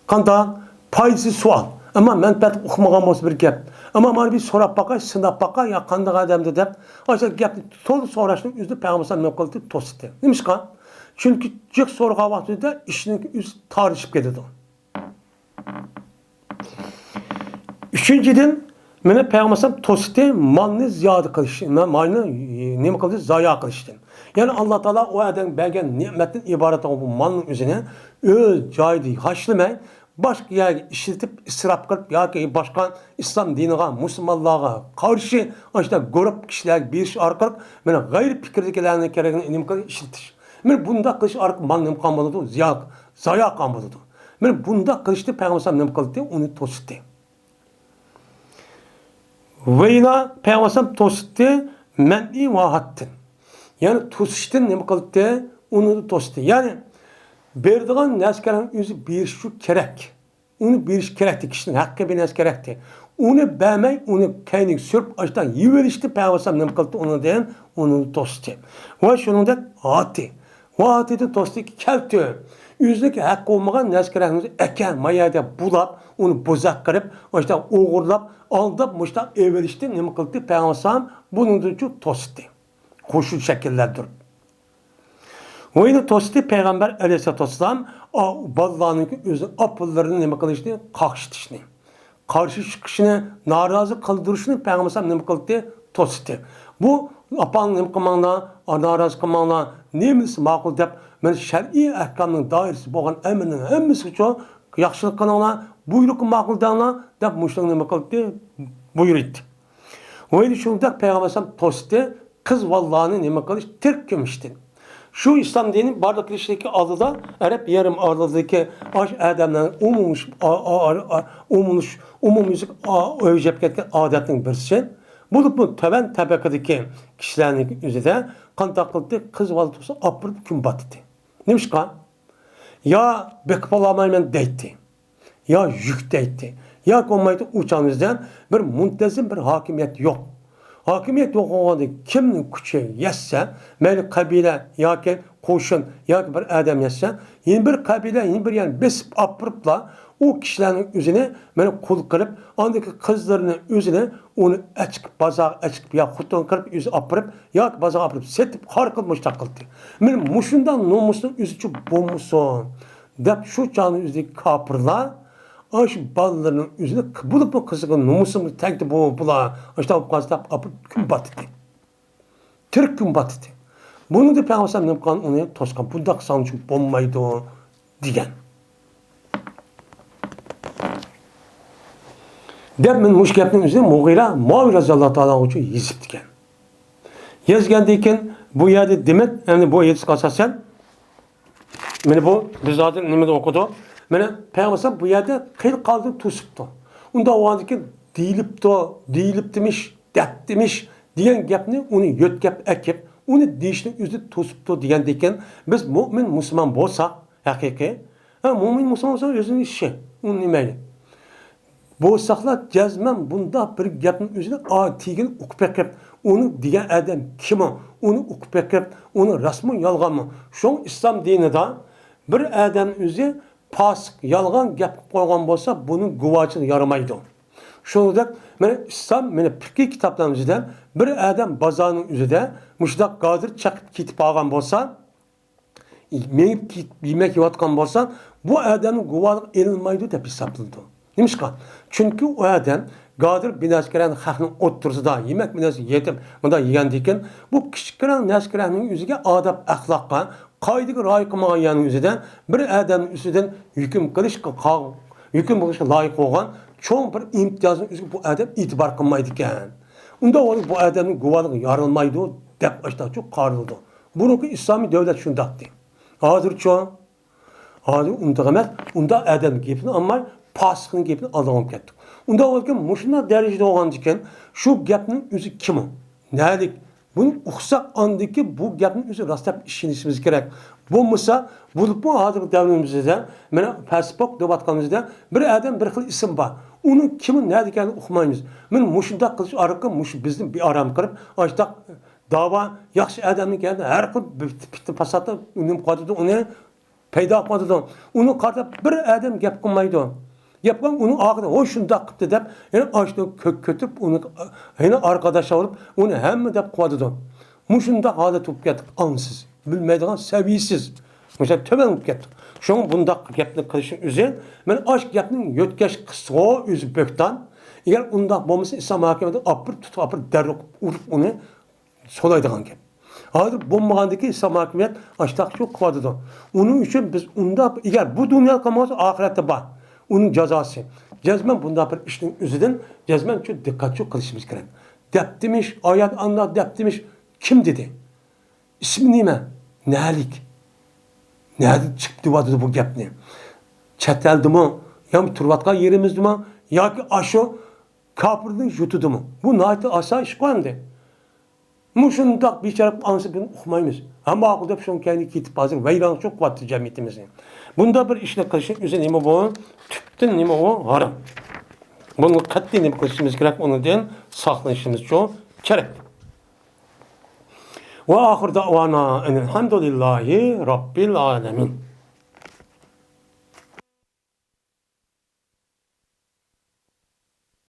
Kanda payızı sual. Ama menfaat okumagan olsa bir gap. Ama bana bir sorap bakay, sınap bakay, ya kandak adamdı dep. Aşağı gap tolu soraştın yüzde Peygamber mevkalite tositi. Neymiş kan? Çünkü cık soruğa vaktinde işinin yüz tarihip gededi. Üçüncüden mene Peygamber tositi malını ziyade kılıştın. Malını ne mi kıldı? Zaya kılıştın. Yani Allah Teala o adam belgen nimetin ibaret olan bu malın üzerine öz caydı haşlamay. başka yerge işletip israf kılıp yoki başka İslam diniga, musulmonlarga qarshi işte grup kişiler bir iş arkalık mana gayri fikirdagilarni kerakini nima qilib ishlatish. Mana bunda qilish orqali mal nima qilgan bo'ladi? Zoya qilgan bo'ladi. Mana bunda qilishni payg'ambar nima qildi? Uni to'sdi. Vayna payg'ambar to'sdi man'i vahattin. Yani to'sishdan nima qildi? Uni to'sdi. Yani berdigan narsalarning o'zi berishi kerak. Uni berish kerakdi, kishining haqqi bir narsa kerakdi. Uni bermay, uni kaynik sürüp açtan yiverishdi, payg'ambar nima qildi? Uni to'sdi. Va shuningdek ati. Va atida to'sdi keldi. O'zidagi haqqi olmagan narsalarni ekan mayada bulab, uni bozaq qilib, açtan o'g'irlab, aldab, mushta everishdi, nima qildi? Payg'ambar buningdan to'sdi. Qo'shul shakllardir. Oyunu to'sdi payg'ambar alayhissalatu vassalam bolalarning o'zi apıllarini nima qilishni, qaqshitishni, qarshi chiqishni, norozi qildirishni payg'ambar nima qildi? To'sdi. Bu apang nima qilmanglar, norozi qilmanglar, nemisi ma'qul deb, men shar'iy ahkomning doirasi bo'lgan amrning hammasi uchun yaxshilik qilinglar, buyruqni ma'qul danglar deb mushlar nima qildi? Buyurdi. Oyunu shunda payg'ambar to'sdi, qiz vallahi nima qilish? Tirk ko'mishdi. Şu İslam dini bardak ilişkideki adıda Arap yarım arasındaki aş adamların umumuzluk övecek ketken adetinin birisi. Bu töven tabakadaki kişilerin üzerinde kan takıldı kız valtusu apırıp gün battı. Neymiş kan? Ya bekpalamayla deytti. Ya yük deytti. Ya konmaydı uçağınızdan bir muntezim bir hakimiyet yok. Hakimiyet yok olanda kimnin küçüğü yetse, meyli kabile yoki qo'shin yoki bir adam yetse, yeni bir kabile, yeni bir yani besip apırıpla o kişilerin üzerine beni kul kılıp, andaki kızlarının üzerine onu açık, bazağı açık ya kutun kırıp yüzü apırıp, yoki bazağı apırıp, setip harkılmış takıldı. Benim muşundan nomusun üzücü bulmuşsun. Dep şu canın üzerindeki kapırlar, aş ballarının yüzüne bulup bu kızın numusumu tekti bula. İşte o kazda apıp gün batıdı. Türk gün batıdı. Bunu da peygamber ne yapkan onu toskan. Bunda kısan için bombaydı o diyen. Dep men muşkepnin üzerine Mughira Muaviye radıyallahu ta'ala için yazıp diken. Yazgan deyken bu yerde demek yani bu yetisi kasasen meni bu biz zaten nimede okudu. Mana payg'ambar bu yerda qil qoldi to'sibdi. Unda o'g'andiki deyilibdimish, debdimish degan gapni uni yo'tkab akib, uni deyishni o'zi to'sibdi degan ekan, biz mo'min musulmon bo'lsak, haqiqiy, mo'min musulmon bo'lsa o'zining ishi, uni nimaydi. Bo'lsaqlar jazman bunda bir gapni o'zini tigin o'qib akib, uni degan odam kim? Uni o'qib akib, uni rasman yolg'onmi? Shu islom dinida bir odam o'zi pasık, yalgan gap qo'ygan bo'lsa, bunun guvohchilik yaramaydi. Shuningdek, men İslam, men fiqh kitoblarimizda bir odam bozorning o'zida mushdoq qodir chaqib ketib qolgan bo'lsa, menib yemak yeyotgan bo'lsa, bu odamning guvohlik erilmaydi deb hisoblanadi. Nimishqa? Chunki u odam qodir binaskaran xalqning o'ttirsida yemak binas yetib, bunda yegandan keyin bu kichkina naskaraning o'ziga adab, axloqqa qoidaga rioya qilmaganning o'zidan bir odamning ustidan hukm qilishga loyiq bo'lgan cho'ng bir imtiyozni o'ziga bu odam e'tibor qilmaydi ekan. Unda bu odamning guvohligi yorilmaydi deb ashtachu qarildi. Buniki islomiy davlat shundaqdi. Hozir unda emas, unda odam gapini amma pasiqning gapini olib ketdi. Unda o'lgan mushuna darajada bo'lgan ekan, shu gapning o'zi kim? Nalik? Bunu uqsaq andaki bu gapni o'zi rostlab ishonishimiz kerak. Bo'lmasa, bu hozirgi davrimizda, mana Facebook deb atganimizda bir odam bir xil ism bor. Uni kimi nima ekanini uqmaymiz. Men mushunda qilish orqali mush bizni bir aram qilib, ashtaq da'vo yaxshi odamni keldi, har xil bitta fasatda unim qotdi, uni paydo qildi. Uni qarab bir odam gap qilmaydi. Yapgan onun ağzına o şunda qıptı deb, yani açtı kötüp onu yine arkadaş olup onu hem deb qo'ydi. Muşunda halat olib ketdik, ansız, bilmeydigan, seviysiz. Mesela töben olib ketdik. Şoň bunda gapni qilishing o'zi, men aş gapning yo'tkash qisqo o'zi böktan, eğer unda bo'lmasa islom hakimiyati apır tutib darruq urib uni solaydigan gap. Hozir bo'lmagandaki islom hakimiyat ashtaq shu qo'ydi. Uning uchun biz unda eğer bu dunyo qolmasa oxiratda bor. Onun cezası. Cezmen bunda bir işin üzerinden cezmen çok dikkatli kılışımız gerek. Dep demiş, ayet anla dep demiş. Kim dedi? İsmi nime? Nelik? Nerede çıktı vadı bu gepni? Çeteldi mi? Ya turvatkan yerimizdi mi? Ya ki aşo kapırdı yutudu mu? Bu nahit asa iş koyandı. Muşundak bir çarap ansı bin okumayımız. Ama akılda bir şey kendi kitip hazır. Veyran çok kuvvetli cemiyetimizin. Bunda bir işle karışık üzerine nime bu? Tüpten nime o? Haram. Bunu katli nime karışımız gerek. Onu diyen saklanışımız çok gerek. Ve ahir da'vana enelhamdülillahi rabbil alemin.